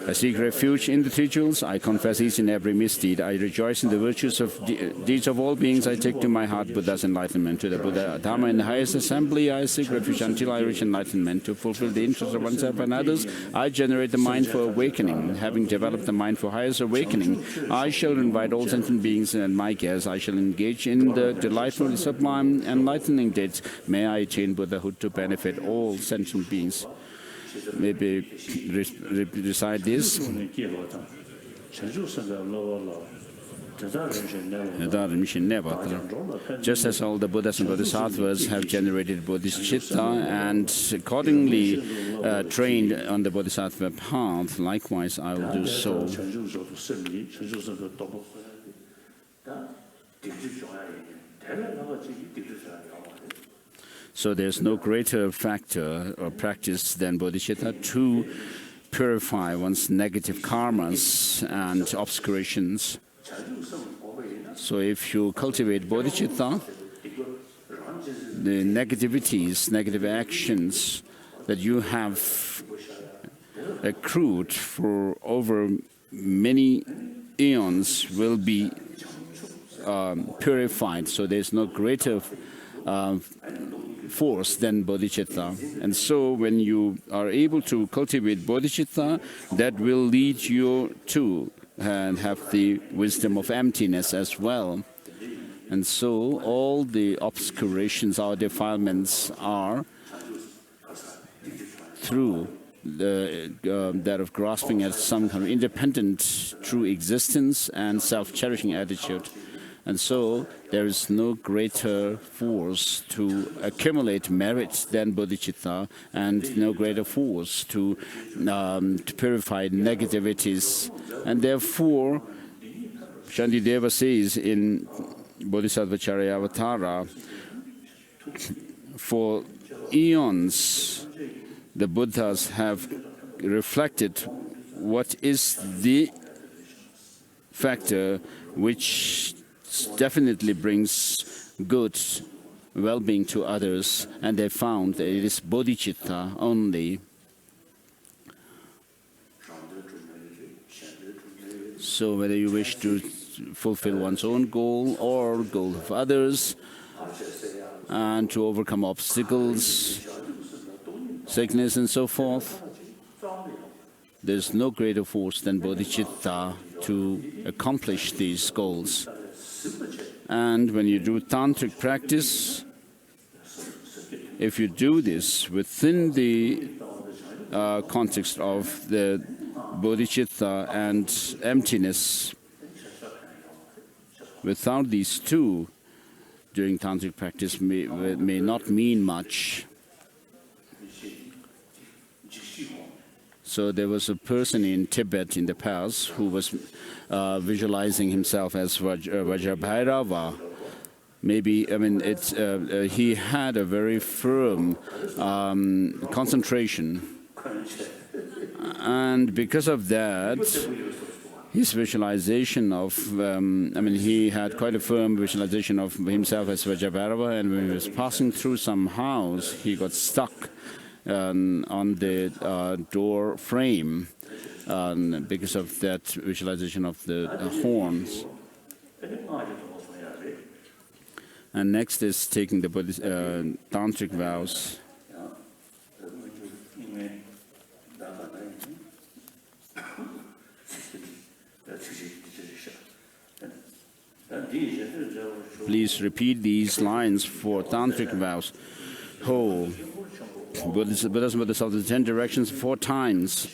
I seek refuge in the three jewels. I confess each and every misdeed. I rejoice in the virtues of deeds of all beings. I take to my heart Buddha's enlightenment. To the Buddha, Dharma, and the highest assembly, I seek refuge until I reach enlightenment. To fulfill the interests of oneself and others, I generate the mind for awakening. Having developed the mind for highest awakening, I shall invite all sentient beings and my guests. I shall engage in the delightful, sublime, enlightening deeds. May I attain Buddhahood to benefit all sentient beings. Maybe recite this. Just as all the Buddhas and Bodhisattvas have generated bodhicitta and accordingly trained on the Bodhisattva path, likewise I will do so. So there's no greater factor or practice than bodhicitta to purify one's negative karmas and obscurations. So if you cultivate bodhicitta, the negativities, negative actions that you have accrued for over many eons will be purified. So there's no greater force than bodhicitta. And so when you are able to cultivate bodhicitta, that will lead you to and have the wisdom of emptiness as well. And so all the obscurations, our defilements are through that of grasping at some kind of independent true existence and self-cherishing attitude. And so there is no greater force to accumulate merit than bodhicitta, and no greater force to purify negativities. And therefore, Shantideva says in Bodhisattva Charyavatara, for eons the Buddhas have reflected what is the factor which definitely brings good well-being to others, and they found that it is bodhicitta only. So whether you wish to fulfill one's own goal or goal of others, and to overcome obstacles, sickness and so forth, there's no greater force than bodhicitta to accomplish these goals. And when you do tantric practice, if you do this within the context of the bodhicitta and emptiness, without these two, doing tantric practice may not mean much. So there was a person in Tibet in the past who was visualizing himself as Vajrabhairava. Maybe, I mean, he had a very firm concentration. And because of that, his visualization of, he had quite a firm visualization of himself as Vajrabhairava, and when he was passing through some house, he got stuck on the door frame because of that visualization of the horns. And next is taking the tantric vows. Please repeat these lines for tantric vows. Ho, Buddhism of the 10 directions 4 times.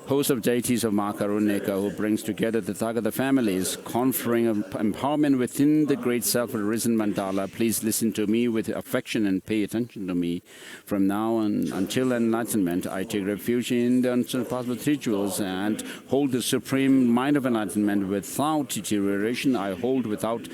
Host of deities of Mahakarunnika, who brings together the Tathagata families, conferring empowerment within the great self-arisen Mandala. Please listen to me with affection and pay attention to me. From now on until enlightenment, I take refuge in the unsurpassable rituals and hold the supreme mind of enlightenment without deterioration. I hold without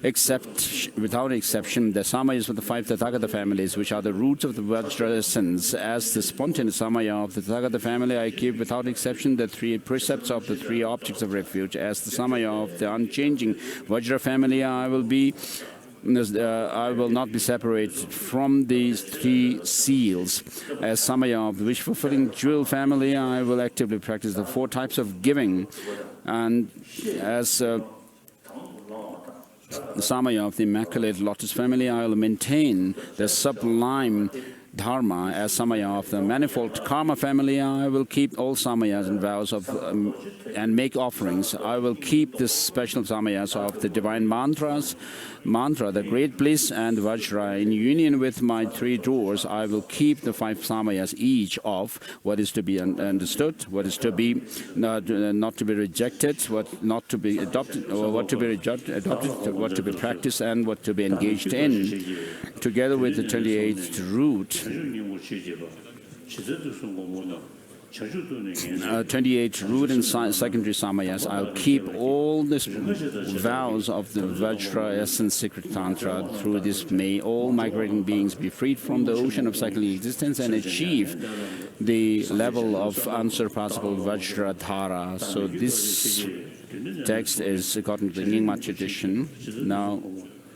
exception the samayas of the 5 Tathagata families, which are the roots of the Vajra essence. As the spontaneous samaya of the Tathagata family, I keep without exception the 3 precepts of the 3 objects of refuge. As the samaya of the unchanging Vajra family, I will not be separated from these 3 seals. As samaya of the wish-fulfilling jewel family, I will actively practice the 4 types of giving. And as the samaya of the Immaculate Lotus family, I will maintain the sublime dharma. As samaya of the manifold karma family, I will keep all samayas and vows of and make offerings. I will keep the special samayas of the divine mantra, the great bliss, and Vajra. In union with my 3 doors, I will keep the 5 samayas, each of what is to be understood, what is to be not to be rejected, what not to be adopted, or what to be adopted, what to be practiced, and what to be engaged in, together with the 28th root. 28 root and secondary samayas. I'll keep all the vows of the Vajra essence secret tantra. Through this, may all migrating beings be freed from the ocean of cycling existence and achieve the level of unsurpassable Vajra dhara. So this text is according to the Nyingma tradition. Now,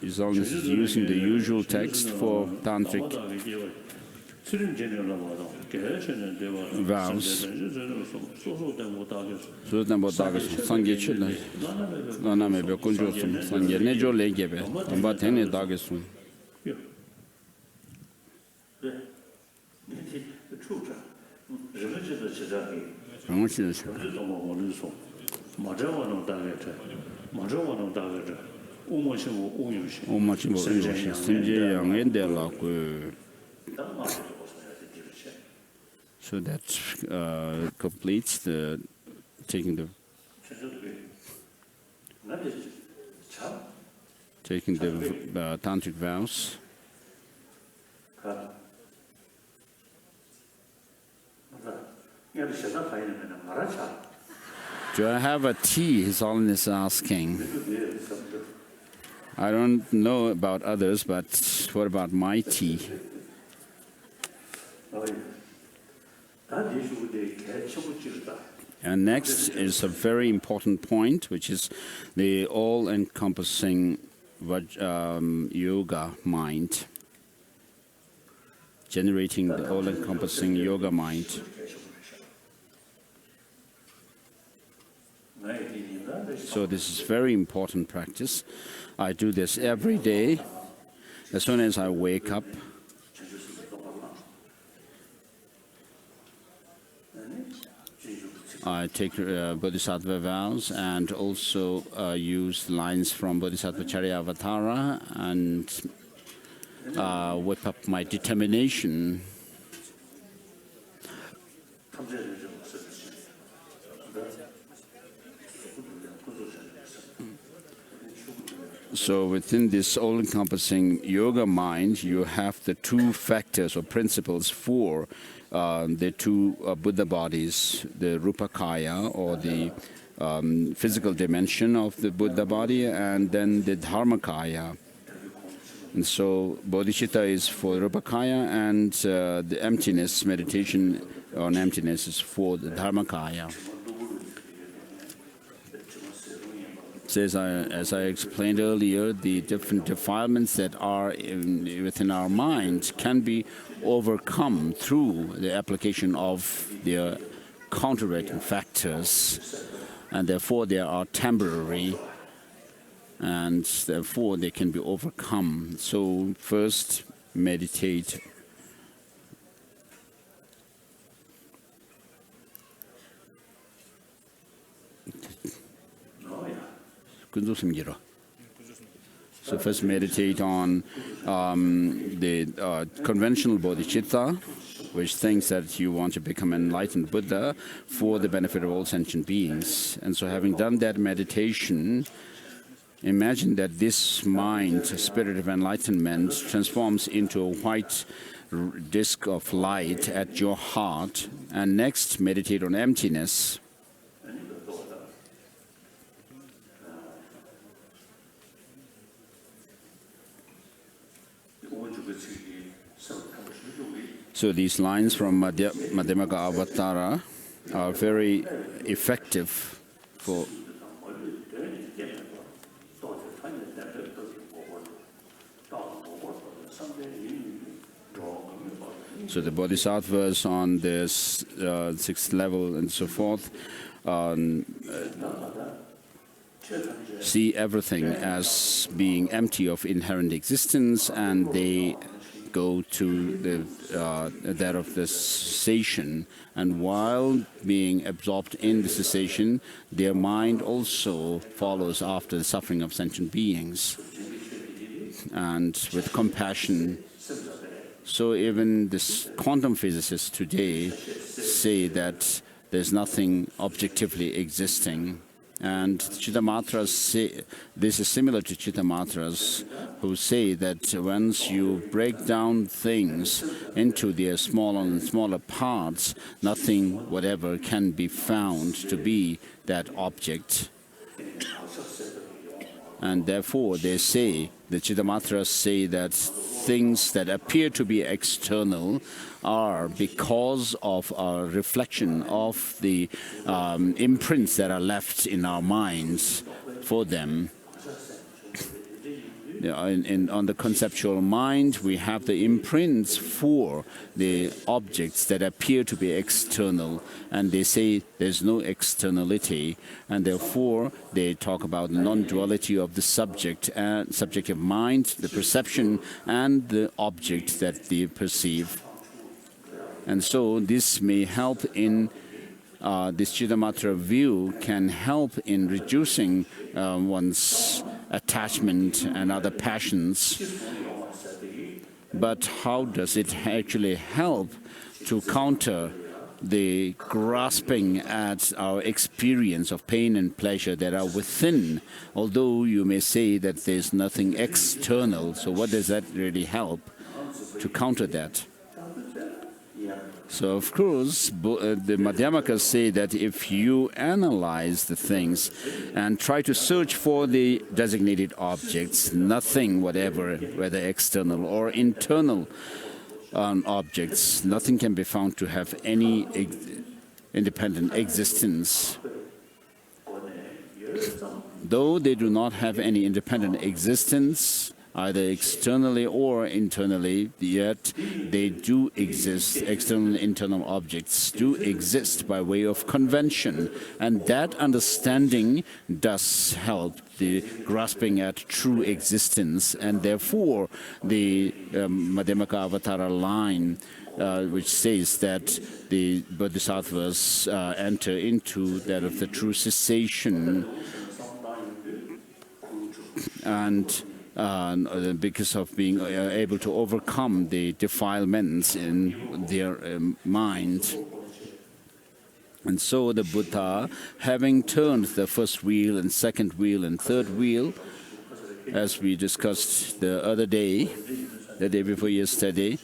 as long as it's using the usual text for tantric vows. So that completes the taking the tantric vows. Do I have a tea? His Holiness is asking. I don't know about others, but what about my tea? And next is a very important point, which is the all-encompassing yoga mind. Generating the all-encompassing yoga mind. So this is very important practice. I do this every day. As soon as I wake up, I take Bodhisattva vows and also use lines from Bodhisattva Charyavatara and whip up my determination. So within this all-encompassing yoga mind, you have the two factors or principles for the two Buddha bodies, the Rupakaya, or the physical dimension of the Buddha body, and then the Dharmakaya. And so bodhicitta is for Rupakaya, and the emptiness, meditation on emptiness, is for the Dharmakaya. As I explained earlier, the different defilements that are within our mind can be overcome through the application of their counteracting factors, and therefore they are temporary, and therefore they can be overcome. So first, meditate. So first meditate on the conventional bodhicitta, which thinks that you want to become an enlightened Buddha for the benefit of all sentient beings. And so having done that meditation, imagine that this mind, spirit of enlightenment, transforms into a white disk of light at your heart. And next, meditate on emptiness. So these lines from Madhyamaka Avatara are very effective for so the bodhisattvas on this sixth level and so forth see everything as being empty of inherent existence, and they go to that of the cessation, and while being absorbed in the cessation, their mind also follows after the suffering of sentient beings, and with compassion. So even this quantum physicists today say that there's nothing objectively existing. And Chittamatras say, this is similar to Chittamatras, who say that once you break down things into their smaller and smaller parts, nothing whatever can be found to be that object. And therefore they say, the Chittamatras say that things that appear to be external are because of our reflection of the imprints that are left in our minds for them. On the conceptual mind, we have the imprints for the objects that appear to be external, and they say there's no externality, and therefore they talk about non-duality of the subject and subjective mind, the perception, and the object that they perceive. And so this may help in this Chittamatra view can help in reducing one's attachment and other passions. But how does it actually help to counter the grasping at our experience of pain and pleasure that are within, although you may say that there's nothing external. So what does that really help to counter that? So, of course, the Madhyamakas say that if you analyze the things and try to search for the designated objects, nothing whatever, whether external or internal objects, nothing can be found to have any independent existence. Though they do not have any independent existence, either externally or internally, yet they do exist. External and internal objects do exist by way of convention, and that understanding does help the grasping at true existence, and therefore the Madhyamaka Avatara line which says that the bodhisattvas enter into that of the true cessation, and because of being able to overcome the defilements in their mind. And so the Buddha, having turned the first wheel and second wheel and third wheel, as we discussed the other day, the day before yesterday,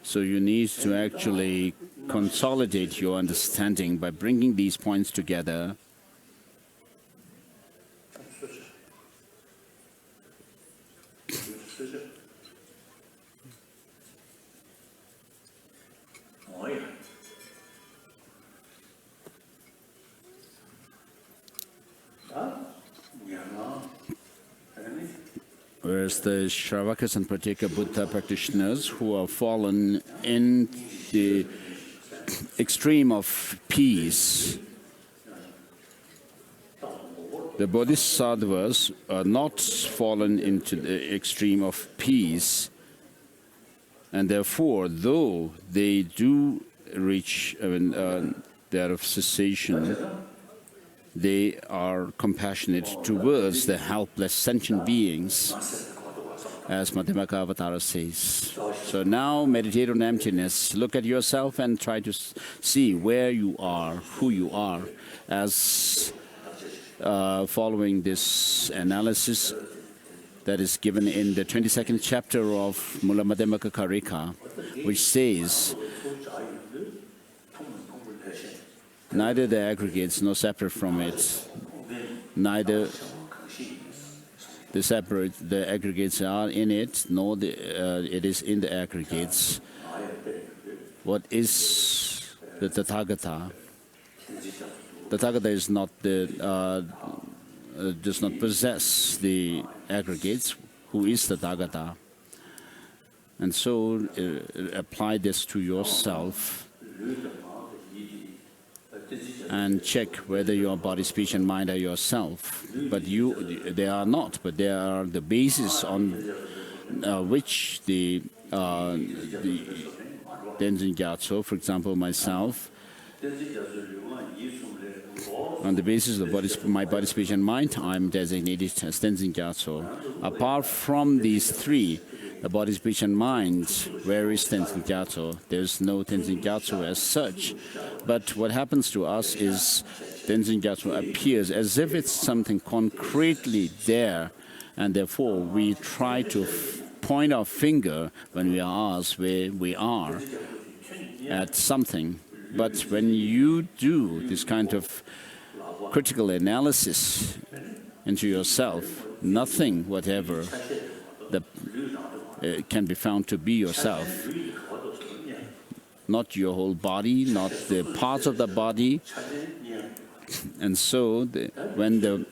so you need to actually consolidate your understanding by bringing these points together. Whereas the Shravakas and Pratyeka Buddha practitioners who are fallen in the extreme of peace, the Bodhisattvas are not fallen into the extreme of peace, and therefore, though they do reach that of cessation, they are compassionate towards the helpless sentient beings, as Madhyamaka Avatara says. So now meditate on emptiness. Look at yourself and try to see where you are, who you are, as following this analysis that is given in the 22nd chapter of Mula Madhyamaka Karika, which says, neither the aggregates nor separate from it, neither the aggregates are in it, nor it is in the aggregates. What is the Tathagata? The Tathagata is not does not possess the aggregates. Who is the Tathagata? And so apply this to yourself and check whether your body, speech, and mind are yourself. But they are not. But they are the basis on which the Tenzin Gyatso, for example, myself, on the basis of my body, speech, and mind, I'm designated as Tenzin Gyatso. Apart from these three, the body, speech, and mind, where is Tenzin Gyatso? There's no Tenzin Gyatso as such. But what happens to us is Tenzin Gyatso appears as if it's something concretely there, and therefore we try to point our finger when we are asked where we are at something. But when you do this kind of critical analysis into yourself, nothing whatever can be found to be yourself. Not your whole body, not the parts of the body. And so when the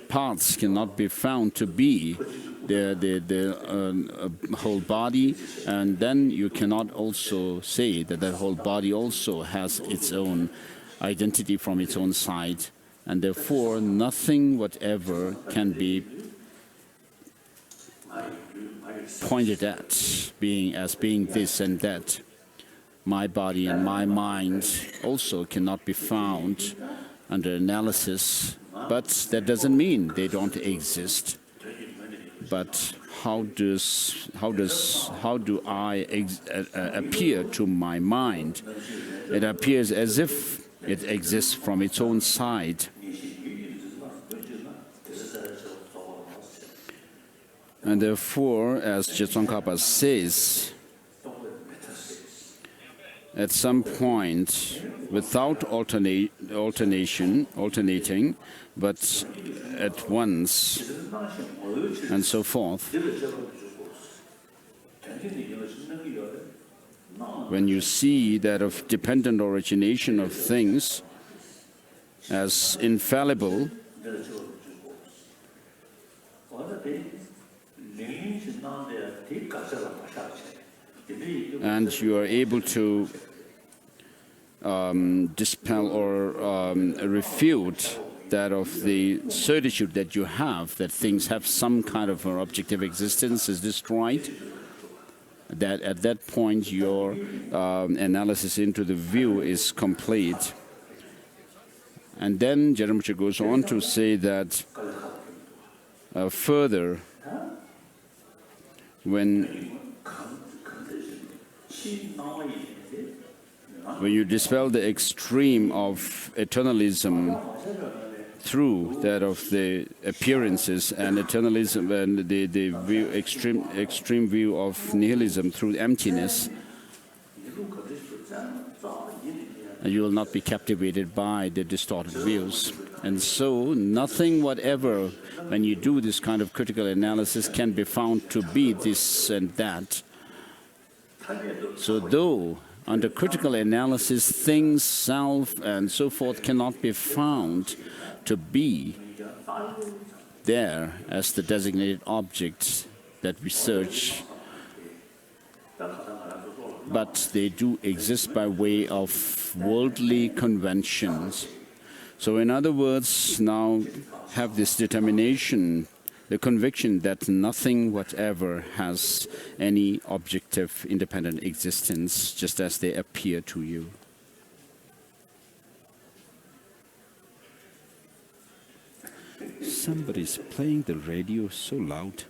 parts cannot be found to be the whole body, and then you cannot also say that the whole body also has its own identity from its own side, and therefore nothing whatever can be pointed at being this and that. My body and my mind also cannot be found under analysis, but that doesn't mean they don't exist. But how do I appear to my mind? It appears as if it exists from its own side. And therefore, as Tsongkhapa says, at some point, without alternating, but at once, and so forth, when you see that of dependent origination of things as infallible, and you are able to dispel or refute that of the certitude that you have, that things have some kind of an objective existence, is destroyed, that at that point your analysis into the view is complete. And then Jeremiah goes on to say that further, when you dispel the extreme of eternalism through that of the appearances, and eternalism and the view, extreme view of nihilism through emptiness, you will not be captivated by the distorted views. And so nothing whatever, when you do this kind of critical analysis, can be found to be this and that. So though under critical analysis things, self and so forth cannot be found to be there as the designated objects that we search, but they do exist by way of worldly conventions. So in other words, now have this determination, the conviction that nothing whatever has any objective independent existence, just as they appear to you. Somebody's playing the radio so loud.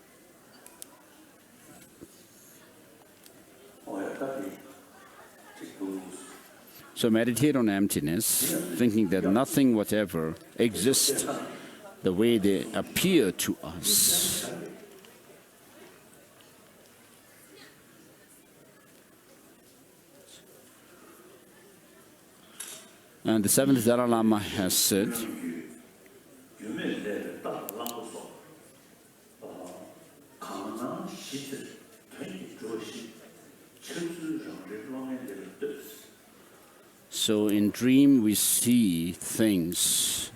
So meditate on emptiness, thinking that nothing whatever exists the way they appear to us. And the seventh Dalai Lama has said, so in dream we see things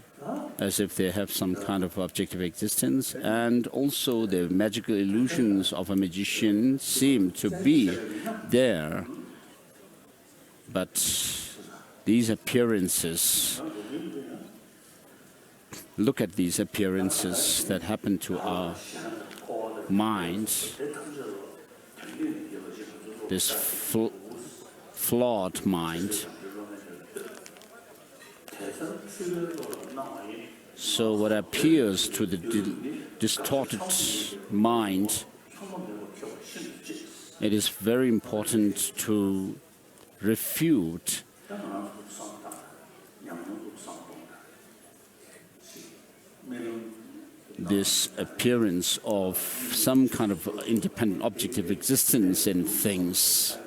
as if they have some kind of objective existence, and also the magical illusions of a magician seem to be there. But these appearances, look at these appearances that happen to our minds, this flawed mind. So what appears to the distorted mind, it is very important to refute this appearance of some kind of independent objective existence in things.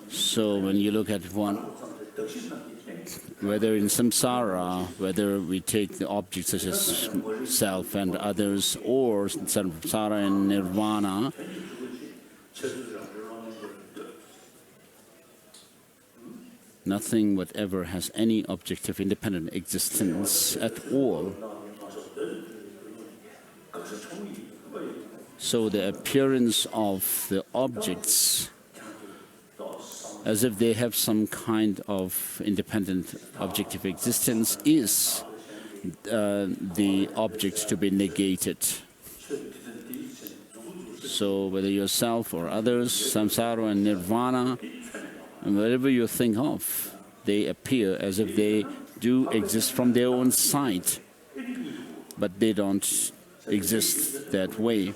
So when you look at one, whether in samsara, whether we take the objects such as self and others, or samsara and nirvana, nothing whatever has any objective independent existence at all. So the appearance of the objects as if they have some kind of independent objective existence is the object to be negated. So whether yourself or others, samsara and nirvana, and whatever you think of, they appear as if they do exist from their own side, but they don't exist that way.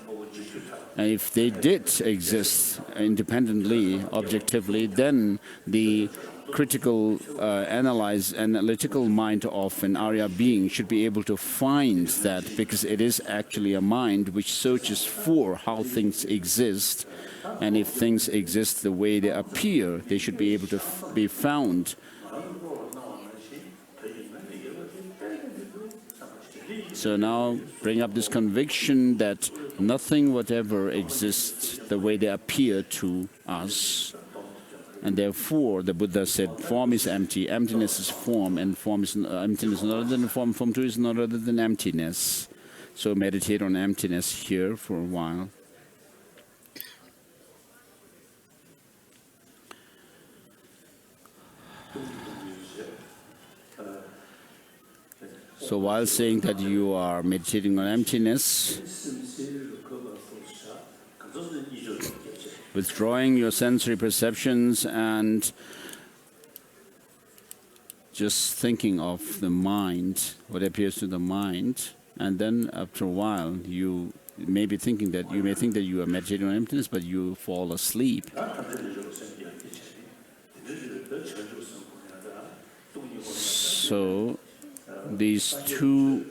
And if they did exist independently, objectively, then the critical, analytical mind of an Arya being should be able to find that, because it is actually a mind which searches for how things exist. And if things exist the way they appear, they should be able to be found. So now bring up this conviction that nothing whatever exists the way they appear to us. And therefore, the Buddha said, form is empty, emptiness is form, and form is emptiness not other than form, form too is not other than emptiness. So meditate on emptiness here for a while. So while saying that you are meditating on emptiness, withdrawing your sensory perceptions and just thinking of the mind, what appears to the mind, and then after a while you may think that you are meditating on emptiness, but you fall asleep. So these two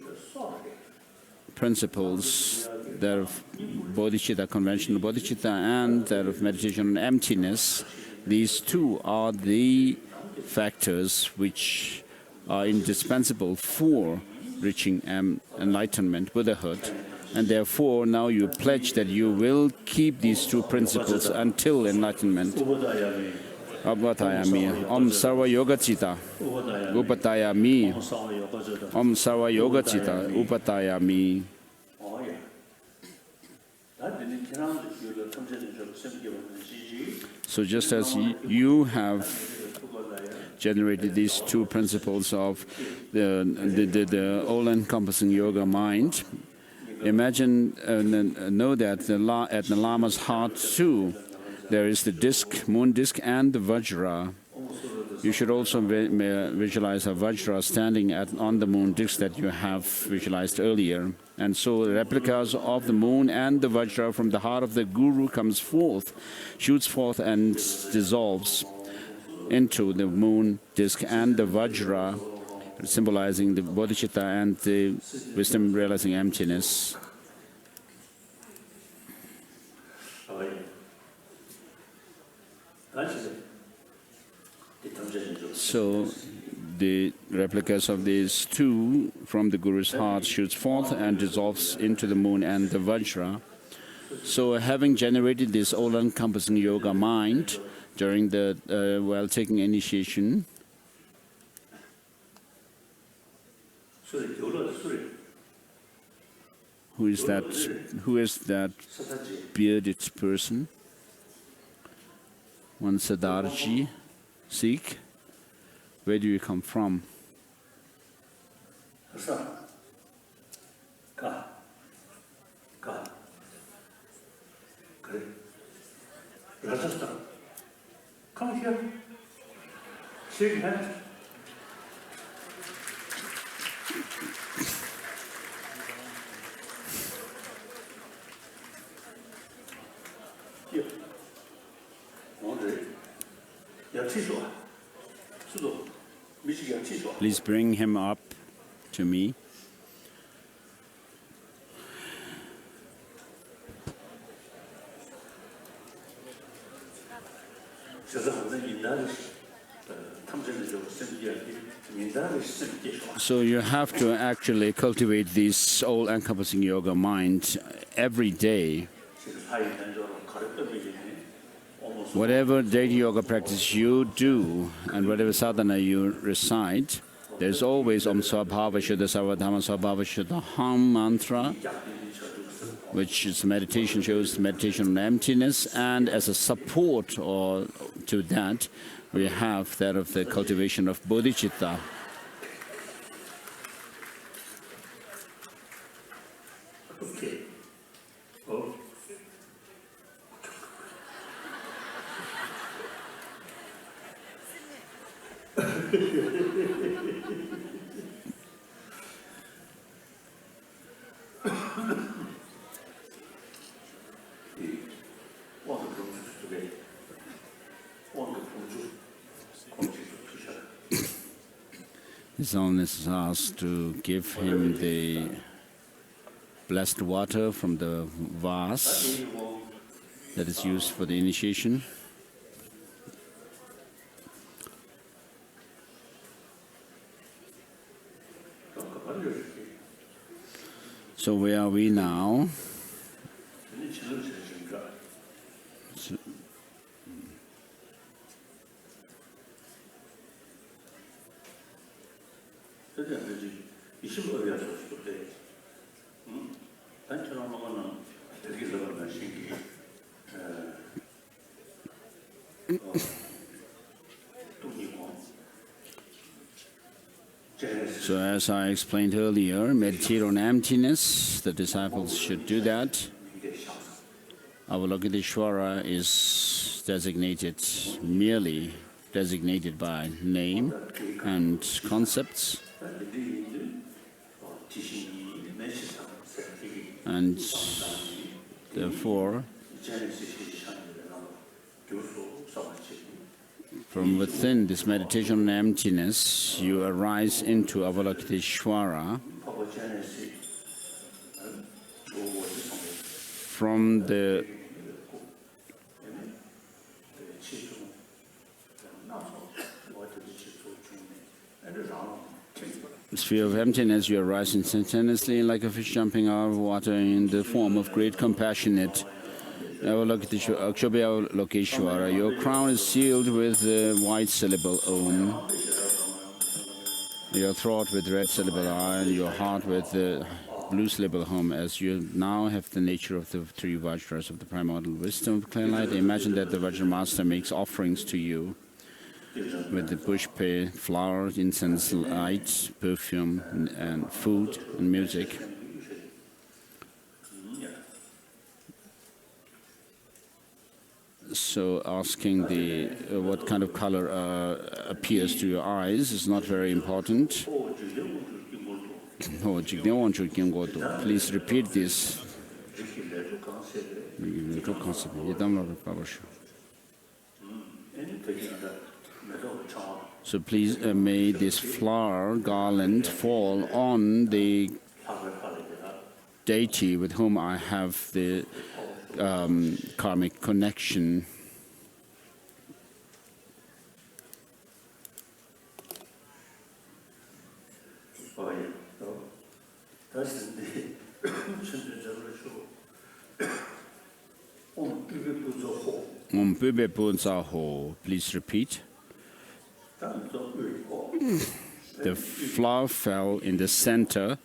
principles, that of bodhicitta, conventional bodhicitta, and that of meditation on emptiness, these two are the factors which are indispensable for reaching enlightenment, Buddhahood. And therefore, now you pledge that you will keep these two principles until enlightenment. Upatayami, Om Sarva Yogacita, Upatayami, Om Sarva Yogacita, Upatayami. So just as you have generated these two principles of the all-encompassing yoga mind, imagine, know that at the Lama's heart too, there is the disc, moon disc, and the Vajra. You should also visualize a Vajra standing on the moon disc that you have visualized earlier. And so replicas of the moon and the Vajra from the heart of the Guru comes forth, shoots forth and dissolves into the moon disc and the Vajra, symbolizing the bodhicitta and the wisdom realizing emptiness. So the replicas of these two from the Guru's heart shoots forth and dissolves into the moon and the Vajra. So having generated this all-encompassing yoga mind during the while taking initiation, who is that bearded person? One Sadarji, Sikh. Where do you come from? Come here. Shake hands. Here. Please bring him up to me. So you have to actually cultivate this all-encompassing yoga mind every day. Whatever deity yoga practice you do and whatever sadhana you recite, there's always Om Svabhava Shuddha Sarvadhamma Svabhava Shuddha Ham mantra, which is meditation, shows meditation on emptiness, and as a support to that, we have that of the cultivation of bodhicitta. His Holiness is asked to give him the blessed water from the vase that is used for the initiation. So where are we now? So as I explained earlier, meditate on emptiness. The disciples should do that. Avalokitesvara is merely designated by name and concepts. And therefore, from within this meditation on emptiness, you arise into Avalokitesvara. From the sphere of emptiness, you arise instantaneously like a fish jumping out of water in the form of great compassionate Avalokiteshvara. Your crown is sealed with the white syllable Om, your throat with red syllable I, and your heart with the blue syllable Hum. As you now have the nature of the three Vajras of the primordial wisdom of clear light, imagine that the Vajra Master makes offerings to you with the pushpe, flowers, incense, light, perfume, and food and music. So asking what kind of color appears to your eyes is not very important. Please repeat this. So please may this flower garland fall on the deity with whom I have the karmic connection. Please repeat. The flower fell in the center.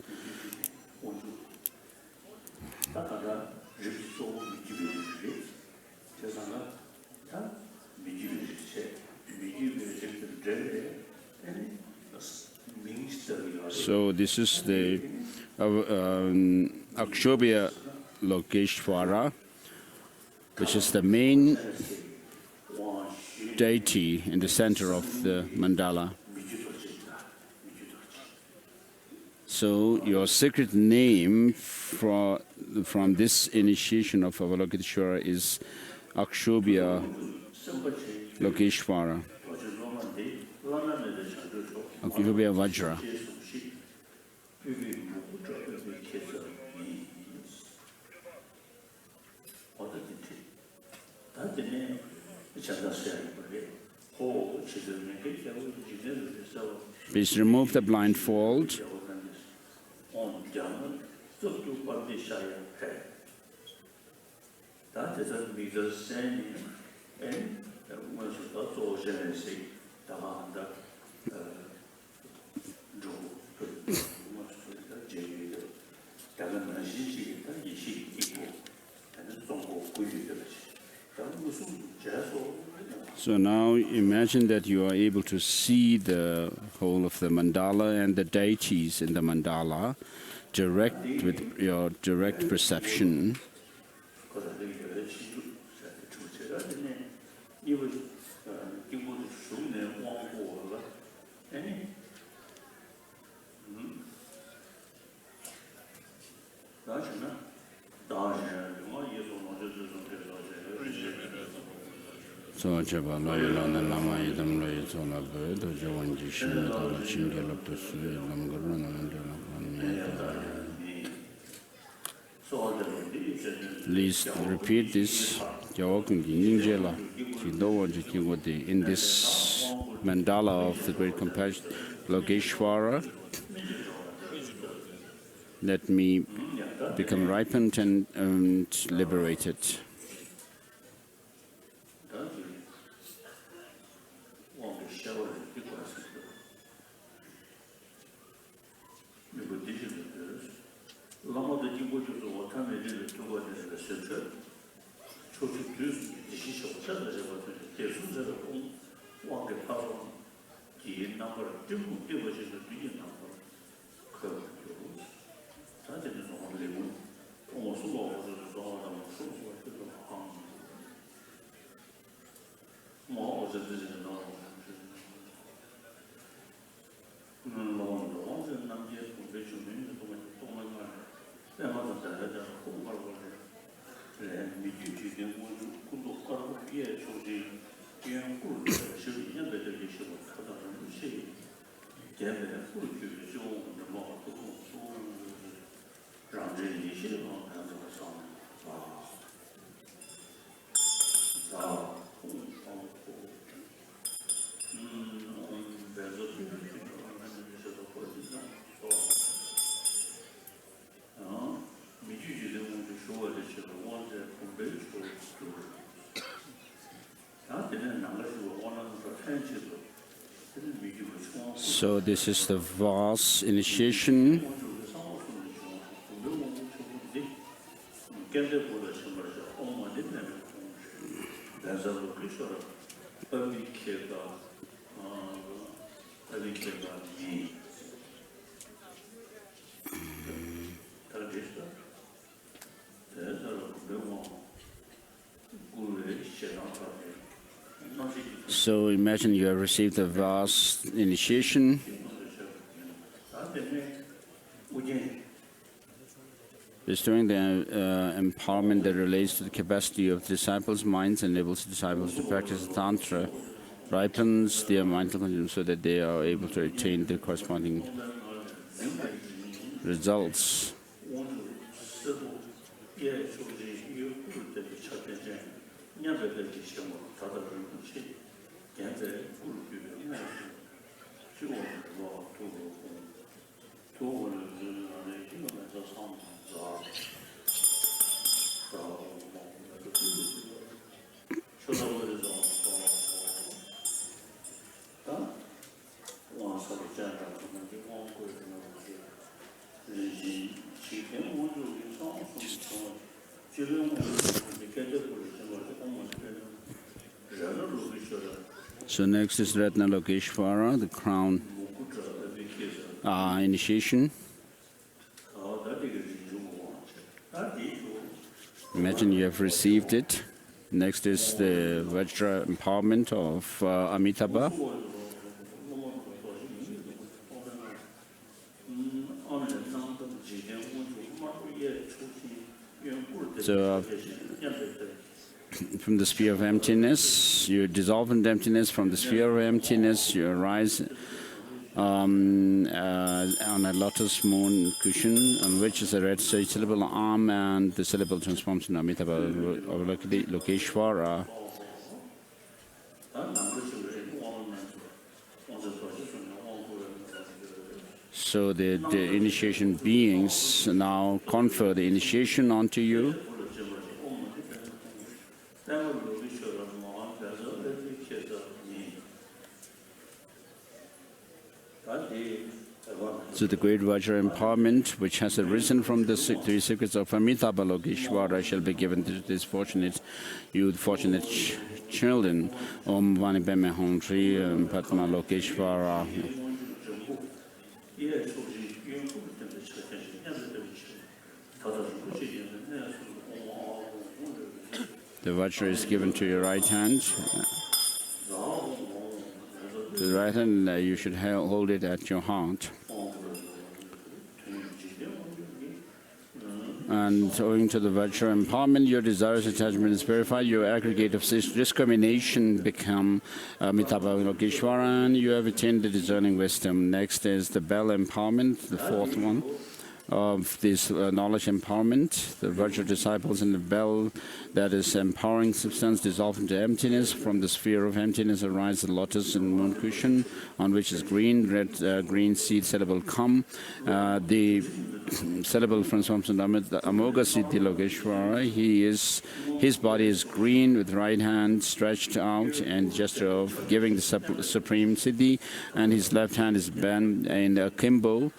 So this is the Avalokiteshvara, which is the main deity in the center of the mandala. So your secret name from this initiation of Avalokiteshvara is Akshobhya Lokeshvara, Akshobhya Vajra. Please remove the blindfold. So now imagine that you are able to see the whole of the mandala and the deities in the mandala with your direct perception. So Java Lama Idam Ray Sola Bird, Jawan Jishin, Chingal of the Sui, Lamgurun, please repeat this. In this mandala of the great compassion, Avalokitesvara, let me become ripened and liberated. So this is the vase initiation. So imagine you have received a vast initiation. Bestowing the empowerment that relates to the capacity of disciples' minds, enables disciples to practice Tantra, ripens their mental condition so that they are able to attain the corresponding results. So next is Avalokitesvara, the crown initiation. Imagine you have received it. Next is the Vajra empowerment of Amitabha. So from the sphere of emptiness, you dissolve in emptiness. From the sphere of emptiness, you arise on a lotus moon cushion on which is a red syllable arm, and the syllable transforms into Amitabha Avalokiteshvara. So the initiation beings now confer the initiation onto you. So the great Vajra empowerment, which has arisen from the three secrets of Amitabha Avalokiteshvara, shall be given to this fortunate youth, fortunate children. Om Vani Beme Hong Tri Padma Lokeshvara. The Vajra is given to your right hand. The right hand, you should hold it at your heart. And owing to the virtual empowerment, your desires attachment is verified, your aggregate of discrimination become Amitabha Avalokiteshvara, and you have attained the discerning wisdom. Next is the bell empowerment, the fourth one of this knowledge empowerment. The virtual disciples in the bell, that is empowering substance, dissolve into emptiness. From the sphere of emptiness arise the lotus and moon cushion, on which is green, red, green seed syllable come. The syllable transforms into Amoga Siddhi Lokeshwara. His body is green with right hand stretched out and gesture of giving the supreme Siddhi, and his left hand is bent in akimbo.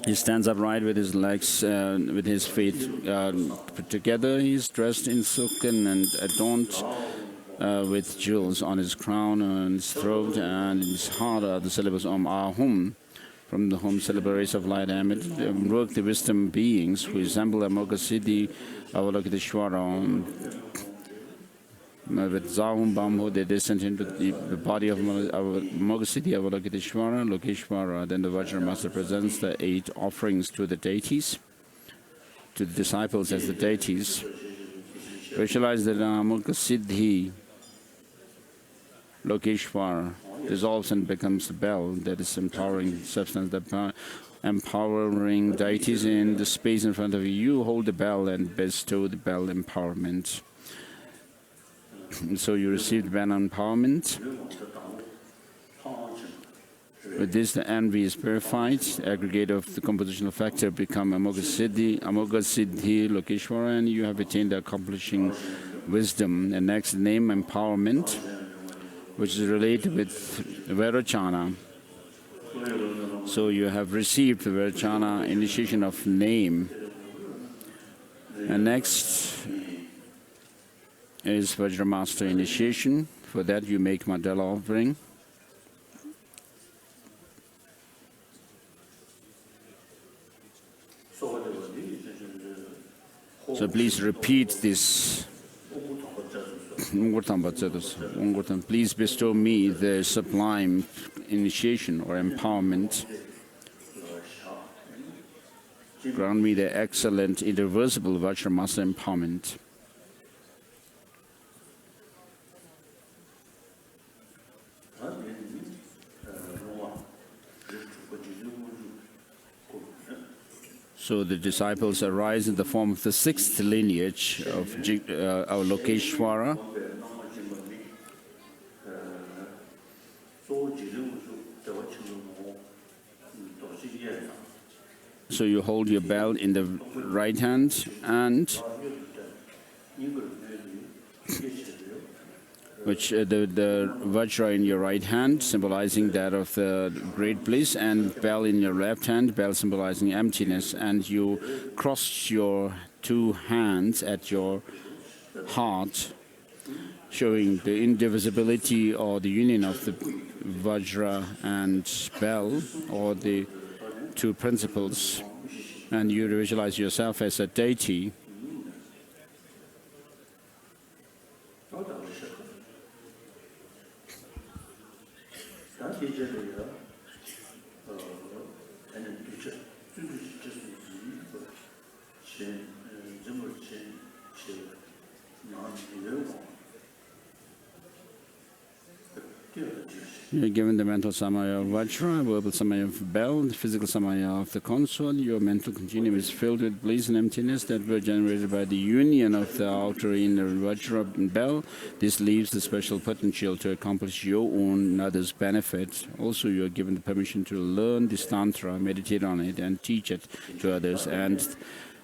He stands upright with his legs, with his feet put together. He is dressed in silken and adorned with jewels on his crown and his throat, and in his heart are the syllables Om Ahum. From the home syllable rays of light ambit work the wisdom beings who resemble Amoga Siddhi Avalokiteshvara. With Zahum Bamho, they descend into the body of Amoga Siddhi Avalokiteshvara, Lokeshvara. Then the Vajra Master presents the 8 offerings to the deities, to the disciples as the deities. Visualize that Amoga Siddhi Lokeshvara dissolves and becomes the bell, that is empowering substance, the empowering deities in the space in front of you. You hold the bell and bestow the bell empowerment. So you received bell empowerment. With this, the envy is purified. Aggregate of the compositional factor become Amoga Siddhi Lokeshvara, and you have attained the accomplishing wisdom. And next, name empowerment, which is related with Virtua. So you have received the Virtua initiation of name. And next is Vajra Master initiation. For that you make Mandala offering. So please repeat this. Please bestow me the sublime initiation or empowerment. Grant me the excellent, irreversible Vajra Master empowerment. So the disciples arise in the form of the 6th lineage of Avalokiteshvara. So you hold your bell in the right hand, and which the Vajra in your right hand, symbolizing that of the great bliss, and bell in your left hand, bell symbolizing emptiness. And you cross your 2 hands at your heart, showing the indivisibility or the union of the Vajra and bell, or the 2 principles. And you visualize yourself as a deity. You're given the mental samaya of Vajra, verbal samaya of bell, the physical samaya of the console. Your mental continuum is filled with bliss and emptiness that were generated by the union of the outer inner Vajra and bell. This leaves the special potential to accomplish your own and others' benefit. Also, you are given the permission to learn this tantra, meditate on it, and teach it to others, and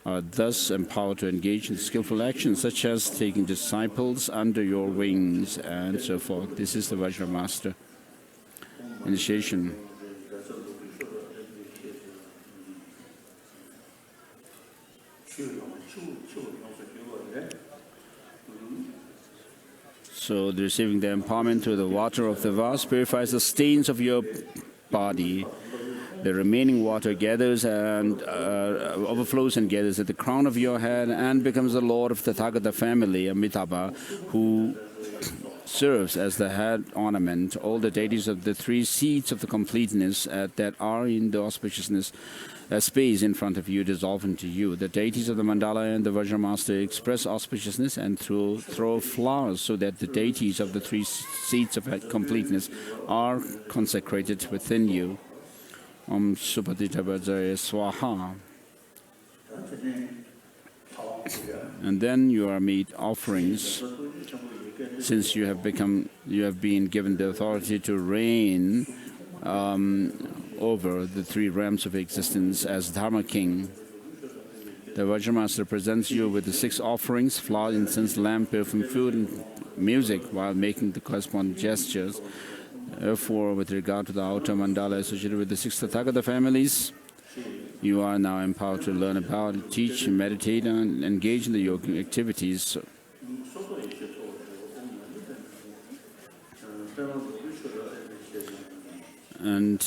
are thus empowered to engage in skillful actions such as taking disciples under your wings and so forth. This is the Vajra Master initiation. So receiving the empowerment through the water of the vase purifies the stains of your body. The remaining water gathers and overflows and gathers at the crown of your head and becomes the Lord of the Tathagata family, Amitabha, who serves as the head ornament. All the deities of the 3 seats of the completeness that are in the auspiciousness space in front of you dissolve into you. The deities of the mandala and the Vajra Master express auspiciousness and throw flowers so that the deities of the three seats of completeness are consecrated within you. Om Supatita Vajraya Swaha. And then you are made offerings, since you have been given the authority to reign over the three realms of existence as Dharma King. The Vajra Master presents you with the 6 offerings: flower, incense, lamp, perfume, food, and music, while making the corresponding gestures. Therefore, with regard to the outer mandala associated with the 6 Tathagata families, you are now empowered to learn about, teach, meditate, and engage in the yogic activities. And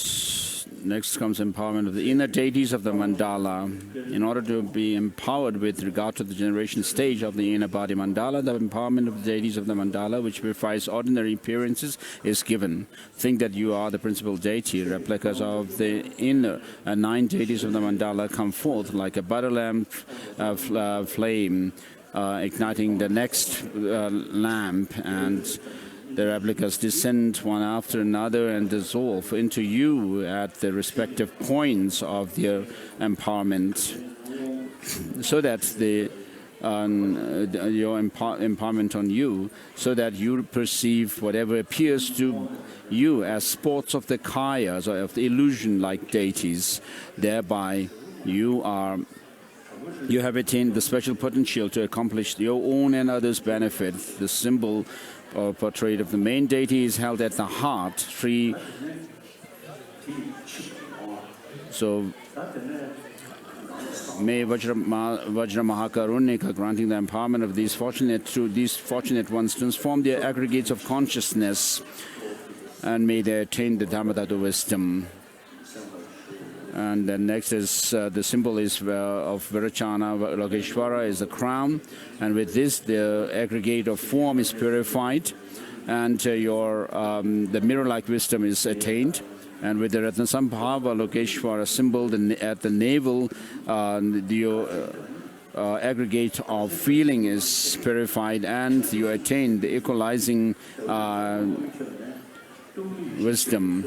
next comes empowerment of the inner deities of the mandala. In order to be empowered with regard to the generation stage of the inner body mandala, the empowerment of the deities of the mandala, which purifies ordinary appearances, is given. Think that you are the principal deity. Replicas of the inner 9 deities of the mandala come forth like a butter lamp flame, igniting the next lamp, and the replicas descend one after another and dissolve into you at the respective points of their empowerment, so that your empowerment on you, so that you perceive whatever appears to you as sports of the kayas or of the illusion-like deities. Thereby, you have attained the special potential to accomplish your own and others' benefit. The symbol or portrait of the main deity is held at the heart. So, may Vajra Mahakarunika, granting the empowerment of these fortunate ones, transform their aggregates of consciousness, and may they attain the Dhamma-tattva wisdom. And then next is the symbol is of Avalokitesvara is the crown, and with this the aggregate of form is purified, and the mirror-like wisdom is attained. And with the Avalokitesvara symbol at the navel, the aggregate of feeling is purified, and you attain the equalizing wisdom.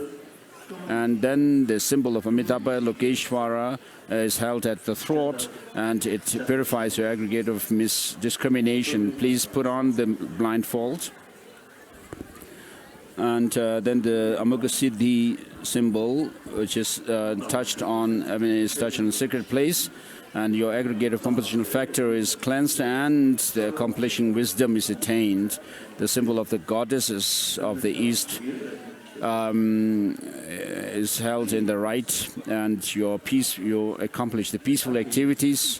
And then the symbol of Amitabha Lokeshvara is held at the throat, and it purifies your aggregate of discrimination. Please put on the blindfold. And then the Amugasiddhi symbol, which is touched on a sacred place, and your aggregate of compositional factor is cleansed, and the accomplishing wisdom is attained. The symbol of the goddesses of the East is held in the right, and you accomplish the peaceful activities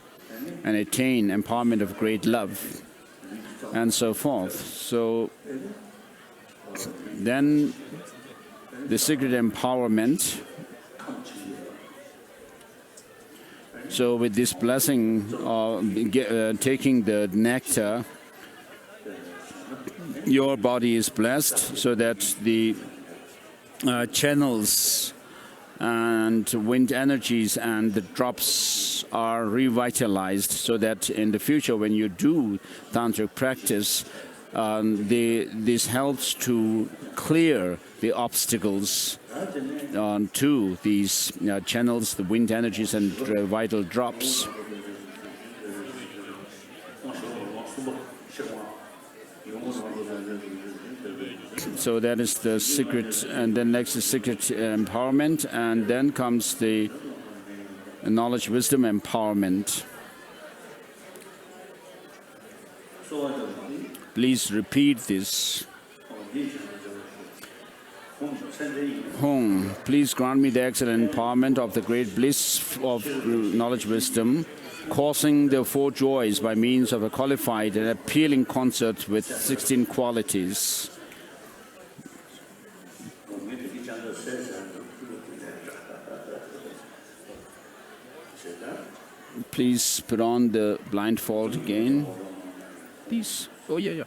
and attain empowerment of great love, and so forth. So then the secret empowerment. So with this blessing of taking the nectar, your body is blessed, so that the channels and wind energies and the drops are revitalized, so that in the future when you do tantric practice, this helps to clear the obstacles to these channels, the wind energies and vital drops. So that is the secret, and then next is secret empowerment, and then comes the knowledge, wisdom empowerment. Please repeat this. Hong, please grant me the excellent empowerment of the great bliss of knowledge, wisdom, causing the 4 joys by means of a qualified and appealing concert with 16 qualities. Please put on the blindfold again. Please. Oh, yeah.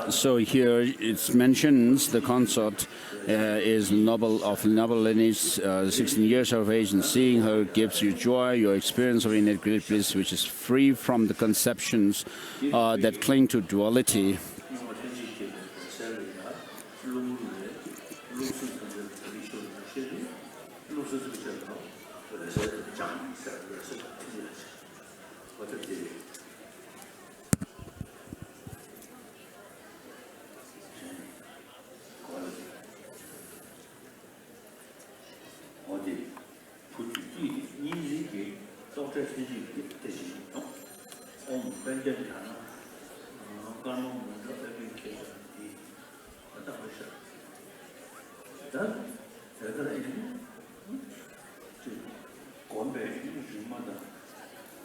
So here it mentions the consort is noble of noble lineage, 16 years of age, and seeing her gives you joy, your experience of innate great bliss, which is free from the conceptions that cling to duality.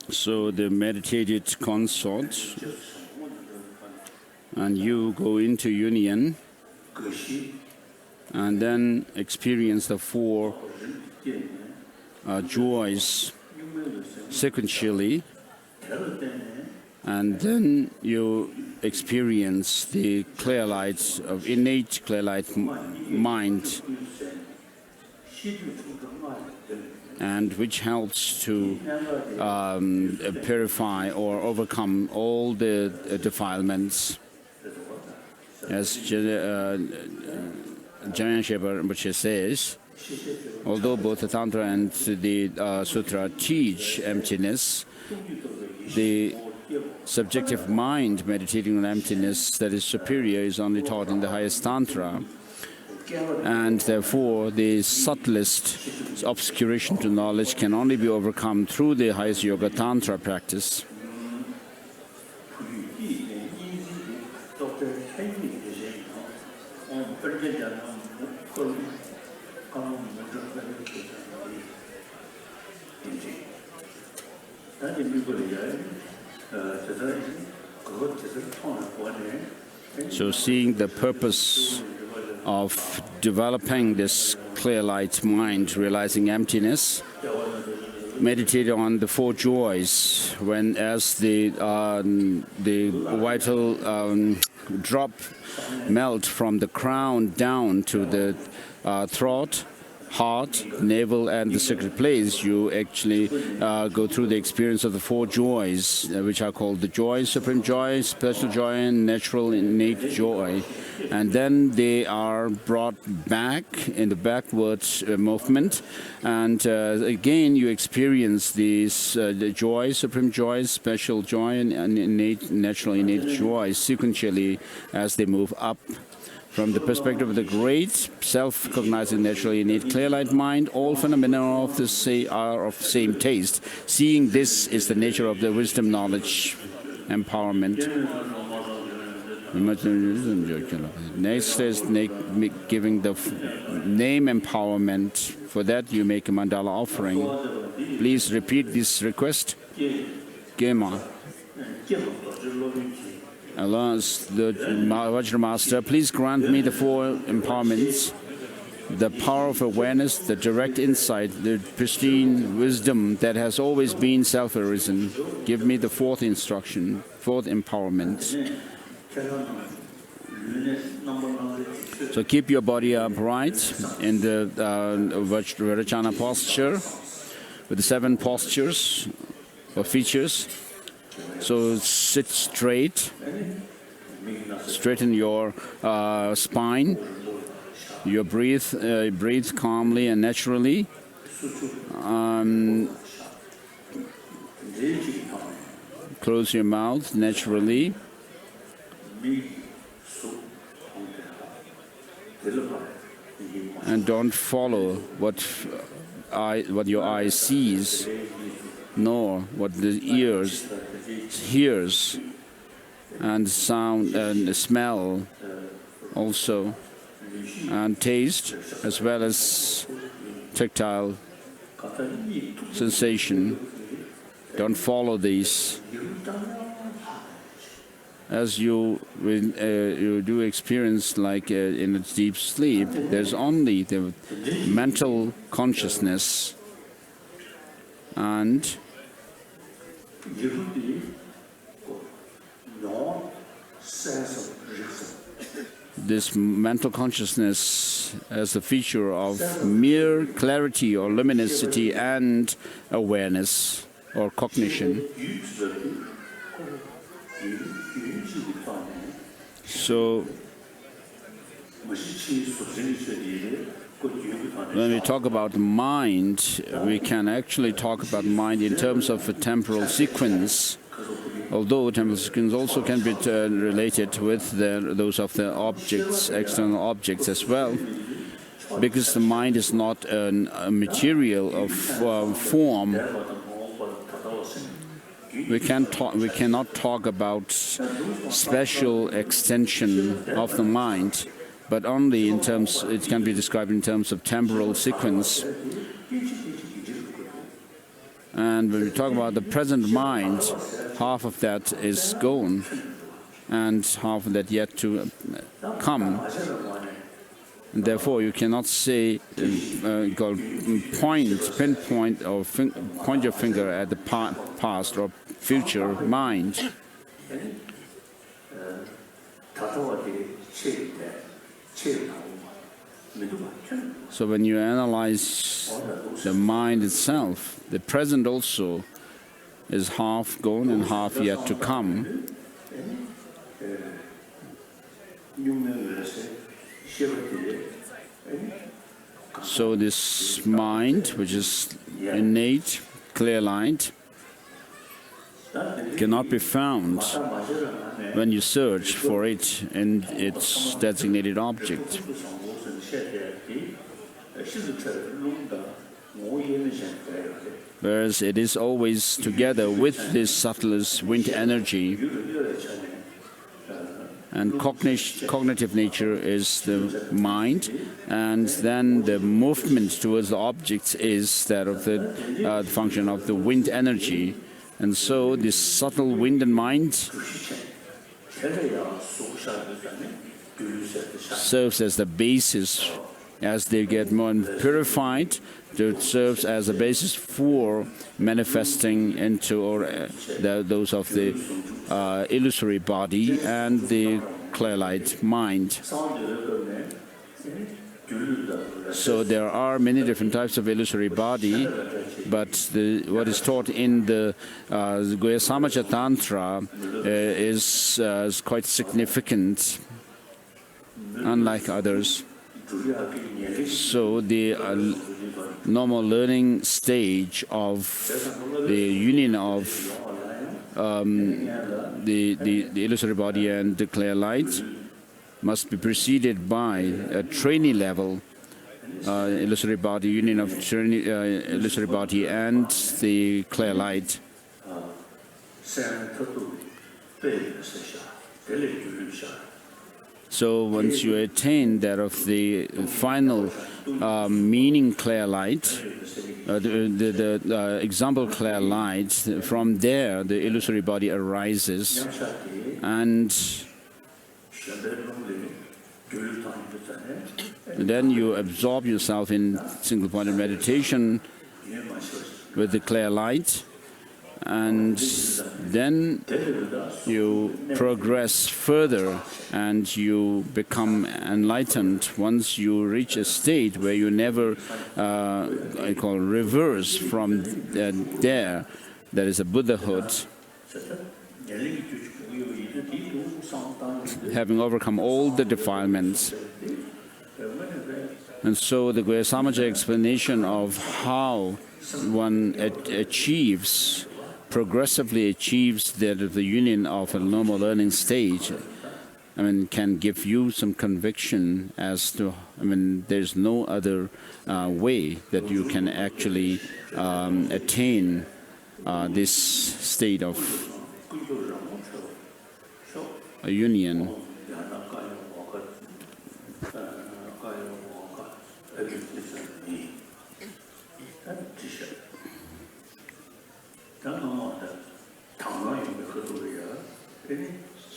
So the meditated consort, and you go into union and then experience the four joys sequentially, and then you experience the clear light of innate clear light mind, and which helps to purify or overcome all the defilements. As Jamyang Shepa Rinpoche says, although both the Tantra and the Sutra teach emptiness, the subjective mind meditating on emptiness that is superior is only taught in the highest Tantra. And therefore, the subtlest obscuration to knowledge can only be overcome through the highest Yoga Tantra practice. So seeing the purpose of developing this clear light mind, realizing emptiness, meditate on the four joys. When as the vital drop melt from the crown down to the throat, heart, navel, and the sacred place, you actually go through the experience of the four joys, which are called the joy, supreme joy, special joy, and natural innate joy. And then they are brought back in the backwards movement, and again you experience these the joy, supreme joy, special joy, and innate, natural innate joy sequentially as they move up. From the perspective of the great, self-cognizing, naturally innate clear light mind, all phenomena of the are of same taste. Seeing this is the nature of the wisdom, knowledge, empowerment. Next is giving the name empowerment. For that you make a mandala offering. Please repeat this request. Gema. Alas, the Vajra Master, please grant me the four empowerments, the power of awareness, the direct insight, the pristine wisdom that has always been self-arisen. Give me the fourth instruction, fourth empowerment. So keep your body upright in the Vajrayana posture with the 7 postures or features. So sit straight, straighten your spine, you breathe calmly and naturally. Close your mouth naturally. And don't follow what your eye sees, nor what the ears hears, and sound and smell also, and taste, as well as tactile sensation. Don't follow these. as you do experience, like in a deep sleep, there's only the mental consciousness, and this mental consciousness as a feature of mere clarity or luminosity and awareness or cognition. So when we talk about mind, we can actually talk about mind in terms of a temporal sequence, although temporal sequence also can be related with those of the objects, external objects as well, because the mind is not a material of form. We cannot talk about special extension of the mind, but only in terms, it can be described in terms of temporal sequence. And when we talk about the present mind, half of that is gone, and half of that yet to come. And therefore, you cannot say, pinpoint or point your finger at the past or future mind. So when you analyze the mind itself, the present also is half gone and half yet to come. So this mind, which is innate, clear light, cannot be found when you search for it in its designated object. Whereas it is always together with this subtlest wind energy, and cognitive nature is the mind, and then the movement towards the objects is that of the function of the wind energy. And so this subtle wind and mind serves as the basis. As they get more purified, it serves as a basis for manifesting into those of the illusory body and the clear light mind. So there are many different types of illusory body, but what is taught in the Guhyasamaja Tantra is quite significant, unlike others. So the normal learning stage of the union of the illusory body and the clear light must be preceded by a trainee level illusory body, union of illusory body and the clear light. So once you attain that of the final meaning clear light, the example clear light, from there the illusory body arises, and then you absorb yourself in single-pointed meditation with the clear light, and then you progress further and you become enlightened once you reach a state where you never reverse from there. That is a Buddhahood. Having overcome all the defilements. And so the Guhyasamaja explanation of how one progressively achieves the union of a normal learning stage, can give you some conviction as to, there's no other way that you can actually attain this state of a union.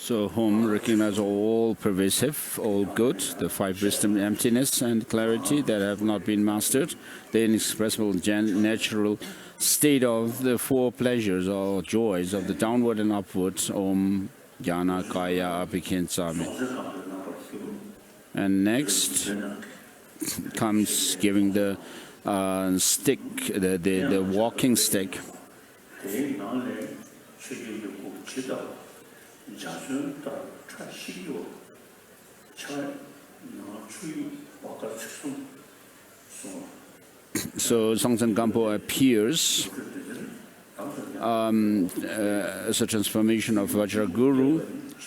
So whom recognize all pervasive, all good, the five wisdom, emptiness and clarity that have not been mastered, the inexpressible natural state of the four pleasures or joys of the downward and upward, Om Jnana Kaya Abhikinsami. And next comes giving the stick, the walking stick. So Songtsen Gampo appears as a transformation of Vajraguru,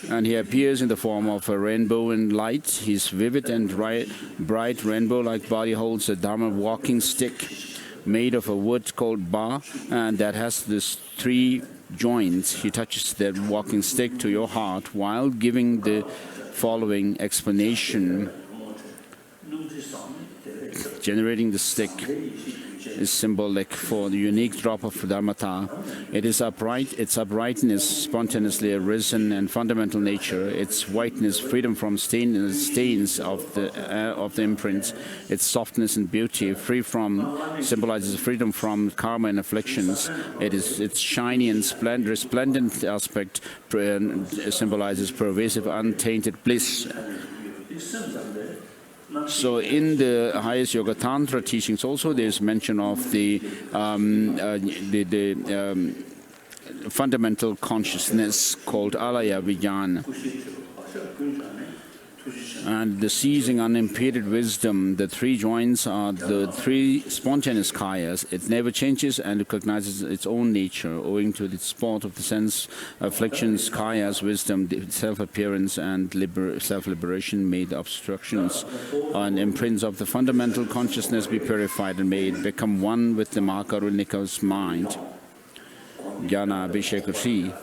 and he appears in the form of a rainbow and light. His vivid and bright rainbow-like body holds a Dharma walking stick made of a wood called ba, and that has these three joints. He touches that walking stick to your heart while giving the following explanation. Generating the stick is symbolic for the unique drop of Dharmata. It is upright, its uprightness spontaneously arisen and fundamental nature, its whiteness, freedom from stains of the imprints, its softness and beauty, symbolizes freedom from karma and afflictions. Its shiny and resplendent aspect symbolizes pervasive, untainted bliss. So in the highest Yoga Tantra teachings also there's mention of the fundamental consciousness called Alaya Vijnana. And the seizing unimpeded wisdom, the three joints are the three spontaneous kayas. It never changes and recognizes its own nature, owing to the sport of the sense afflictions, kayas, wisdom, self-appearance and self-liberation made obstructions and imprints of the fundamental consciousness be purified and made become one with the Makarunika's mind. Jnana Abhishekati.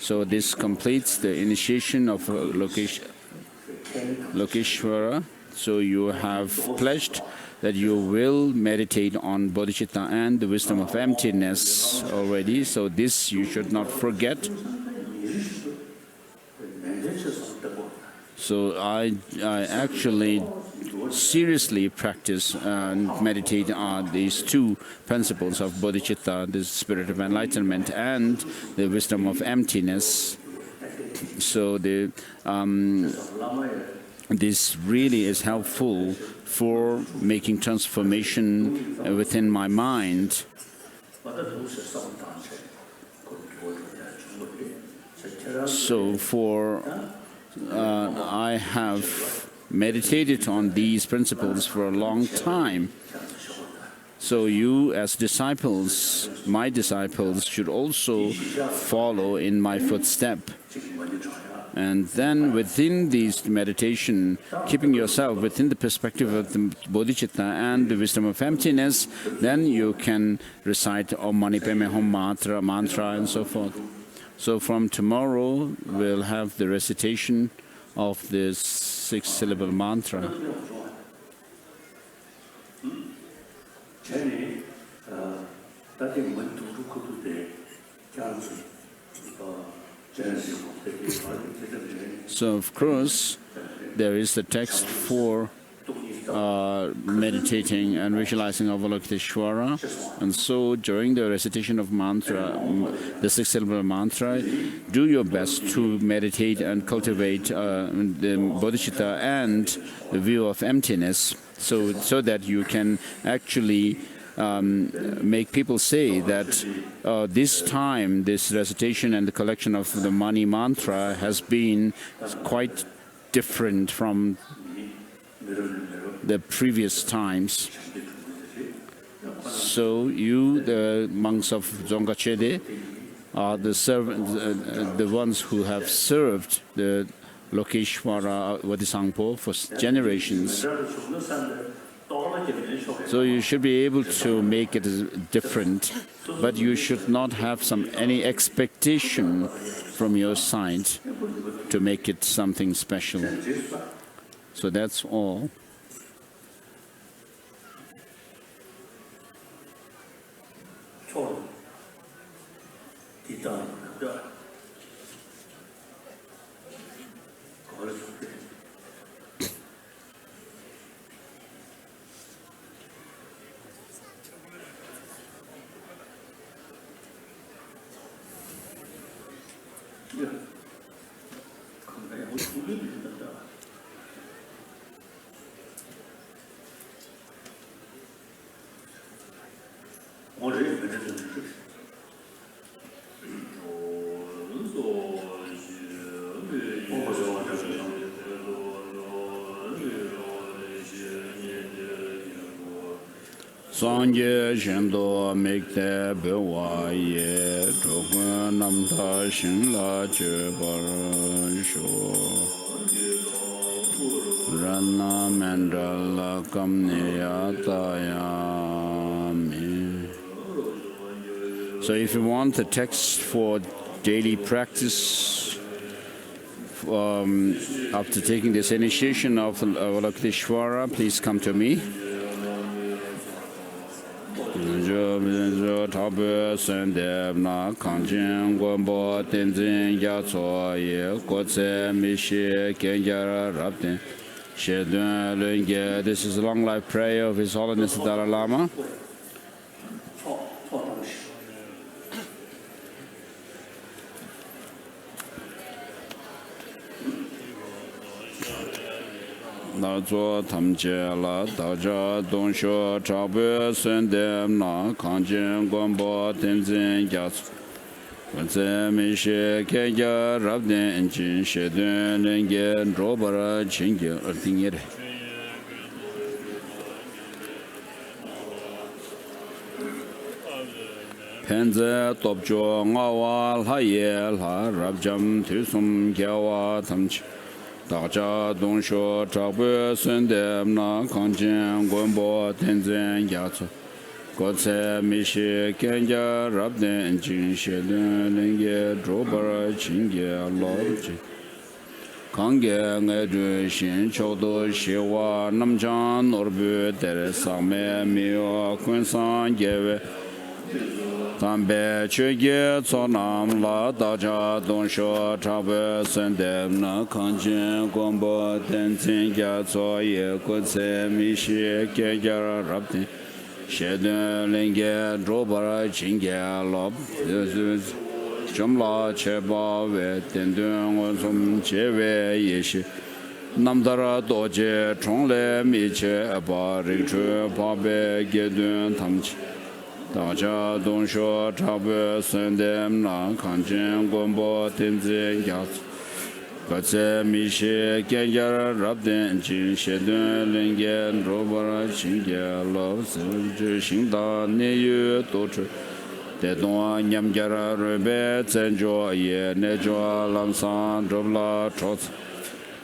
So this completes the initiation of Avalokitesvara. So you have pledged that you will meditate on bodhicitta and the wisdom of emptiness already. So this you should not forget. So I actually seriously practice and meditate on these two principles of bodhicitta, the spirit of enlightenment, and the wisdom of emptiness. So this really is helpful for making transformation within my mind. So I have meditated on these principles for a long time. So you as disciples, my disciples, should also follow in my footstep. And then within this meditation, keeping yourself within the perspective of the bodhicitta and the wisdom of emptiness, then you can recite Om Mani Padme Hum mantra and so forth. So from tomorrow we'll have the recitation of this six-syllable mantra. So of course there is the text for meditating and visualizing Avalokiteshvara, and so during the recitation of mantra, the six-syllable mantra, do your best to meditate and cultivate the bodhicitta and the view of emptiness, so that you can actually make people say that this time, this recitation and the collection of the Mani mantra has been quite different from the previous times. So you, the monks of Dzongachede, are the ones who have served the Lokeshwara Vadisangpo for generations. So you should be able to make it different, but you should not have any expectation from your side to make it something special. So that's all. 我这里面这是事。Sanje shendo mekte bewa ye chokwa namta shinla che sho Rana Mandala kamneya tayami. So if you want the text for daily practice after taking this initiation of Avalokiteshvara, please come to me. Tabe sendeb na kanjin gombo tenzin yatso ye kotse mishi kenjara rabden shedun lenge. This is a long life prayer of His Holiness the Dalai Lama. Na zuo tam jie la da zha dong shuo zhao bui sun dem na kang jin guan bo ten zin ya zu wen zhe mi shi ke ya rab den jin shi dun len ge zhuo ba ra qin ge er ding ye de. Pen zhe top zhuo nga wa la ye la rab jam tu sum kia wa tam chi Da zha dong shuo zhao bui sun dem na kang jin guan bo ten zin ya zu guo ce mi shi gen ya rab den jin shi dun len ge zhuo ba ra qin ge lo ji kang ge ngai zhu xin qiu du xi wa nam zhang nor bu de sang me mi wa kun sang ge wei Tam be che ge zo nam la da zha dong shuo zhao bui sun dem na kang jin guan bo ten zin ya zuo ye guo ce mi shi ge ya rab den shi dun len ge zhuo ba ra qin ge lo zhom la che ba wei ten dun wen sum che wei ye shi nam da ra do jie chong le mi che ba ri chu ba be ge dun tam chi Da zha dong shuo zhao bui sun dem na kang jin guan bo ten zin ya zu guo ce mi shi gen ya rab den jin shi dun len ge zhuo ba ra qin ge lo zhi xin da ne yu du zhi de dong nyam ge ra ru bei zhen zhuo ye ne zhuo lam san zhuo la chuo zi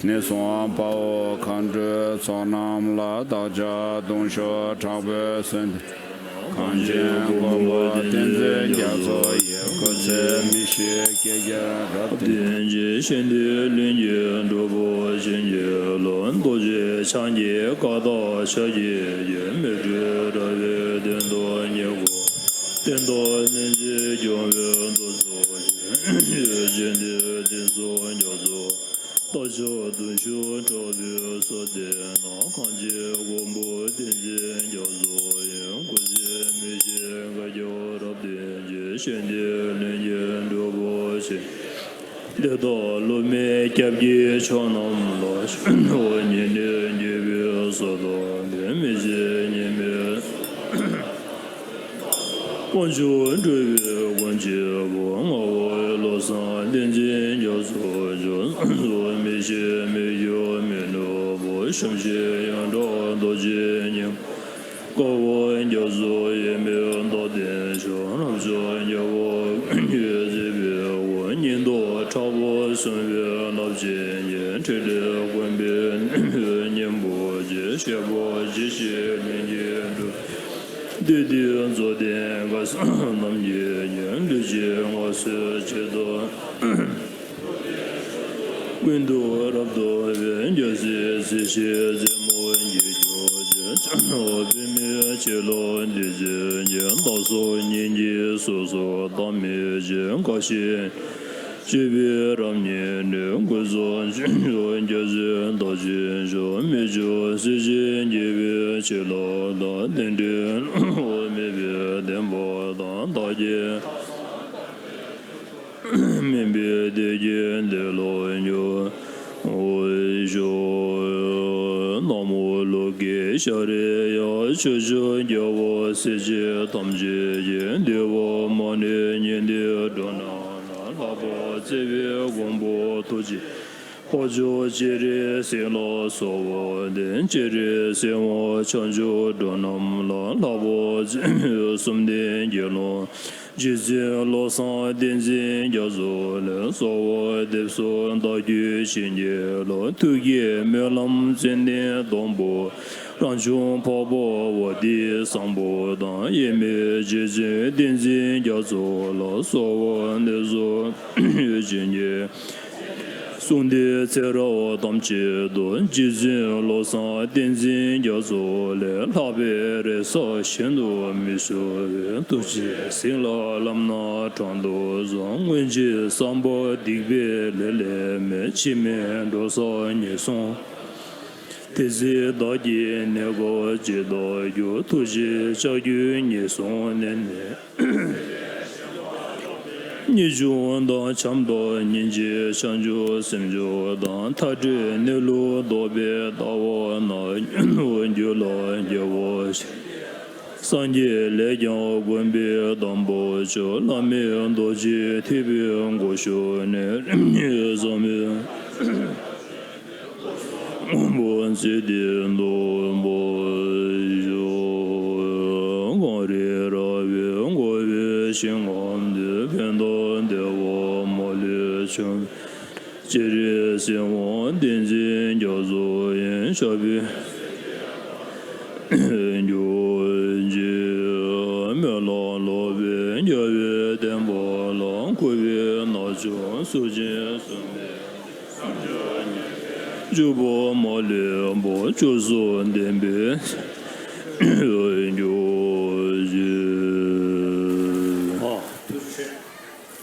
ne song ba wo kang zhi zuo nam la da zha dong shuo zhao bui sun dem kang jin guan bo ten zin ya zuo ye guo ce mi shi ge ya rab den Ji shen de lin ye zhuo bo xin ye lun du jie chang ye ga da xia ye ye me zhe da ye den do ye gu den do nen ji yong ye du zuo ye jian de den zuo ya zuo da xiao dun xiu zhao bui so de na kang jie guan bo ten zin ya zuo ye gu jie mi xie ge ya rab den ji shen de lin ye zhuo bo xin de do lu me jiab ji chong nam la wo nian de ji bie so do de mi xie nian bie guan zhu zhui bie guan jie bo ma wo lo san dian jin ya zuo zuo mi xie mi yu mi nu bo sheng xie yang zhao do ji nian Go on your zo ye me on do den shuo nam shuo ye wo ye zi bie wen yin do chao bo sun ye lao jian ye che de guan bie nian bo jie xie bo ji xie nian ye du di di zo dian ga san nam ye yan li jie wa se che do Wen do rab do wen ye zi zi xie zi mo ye我并没接了你人言，到时年年说说当面人高兴，这边让年人过上去，人家人到今说没就时间这边去了到天天，我没别电报当大姐，没别的见的老人家，我说那么。Avalokitesvara Chuchu Yawa Siji Tamji Yin Dewa Mani Nyindi Dona Labo Zivi Gombo Tuji Hojo Jiri Sila Sowa Den Jiri Sewa Chanju Donam La Labo Zivi Sumden Yelo Jizi Losan Denzi Yazo Le Sowa Depso Dagyu Shinye Lo Tuye Melam Zende Dombo Ranjung Pabo Wadi Sambo Dan Yeme Jizi Denzi Yazo La Sowa Nezo Jinye Sunde Tsera Damche Don Jizin Losan Denzin Yazo Le Labe Resa Shendo Misho Tuji Singla Lamna Chando Zong Wenji Sambo Digbe Lele Me Chime Dosa Nyeson Tezi Dagi Nego Jido Yu Tuji Chagyu Nyeson Nene Niju da chamdo ninji chanju simju da taji nilu dobe dawa na njula jewo sanje lejan gombe dambo cho lame doji tibi ngosho ne zame bon sidi ndo bo yo ngore rawe ngore shingam de pendo Jiri Siwan Denzin Jazo Yen Shabi Njoji Mela Lobe Njawe Demba Lang Kuwe Nacho Sujin Sumi Jubo Mali Mbo Chuzo Dembe Njoji.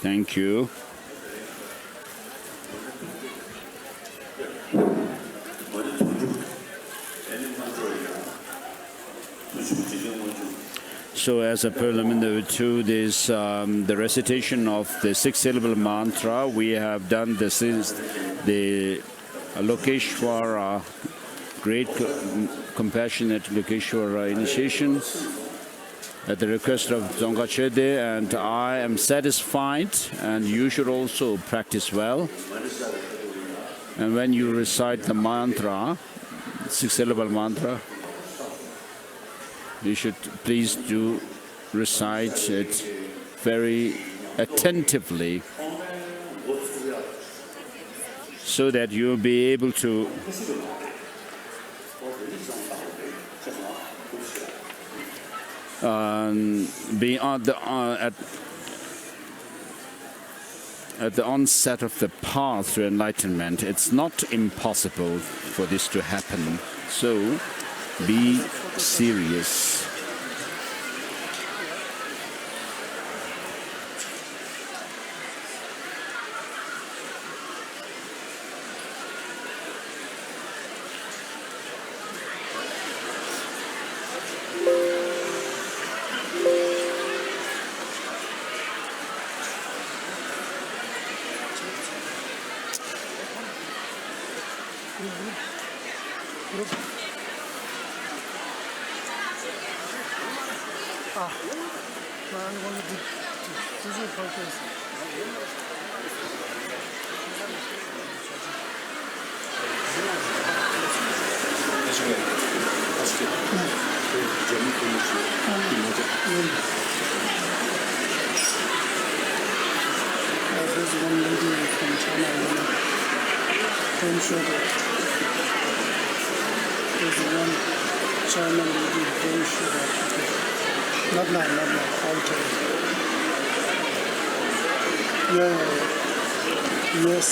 Thank you. So as a preliminary to this, the recitation of the six-syllable mantra, we have done this is the Avalokiteshvara, great compassionate Avalokiteshvara initiation at the request of Dzongachede, and I am satisfied, and you should also practice well. And when you recite the mantra, six-syllable mantra, you should please do recite it very attentively so that you'll be able to be on the, at the onset of the path to enlightenment. It's not impossible for this to happen. So be serious. There's one lady from China, don't show that. There's one China lady, don't show that. Not now, I'll tell you. Yeah. Yes.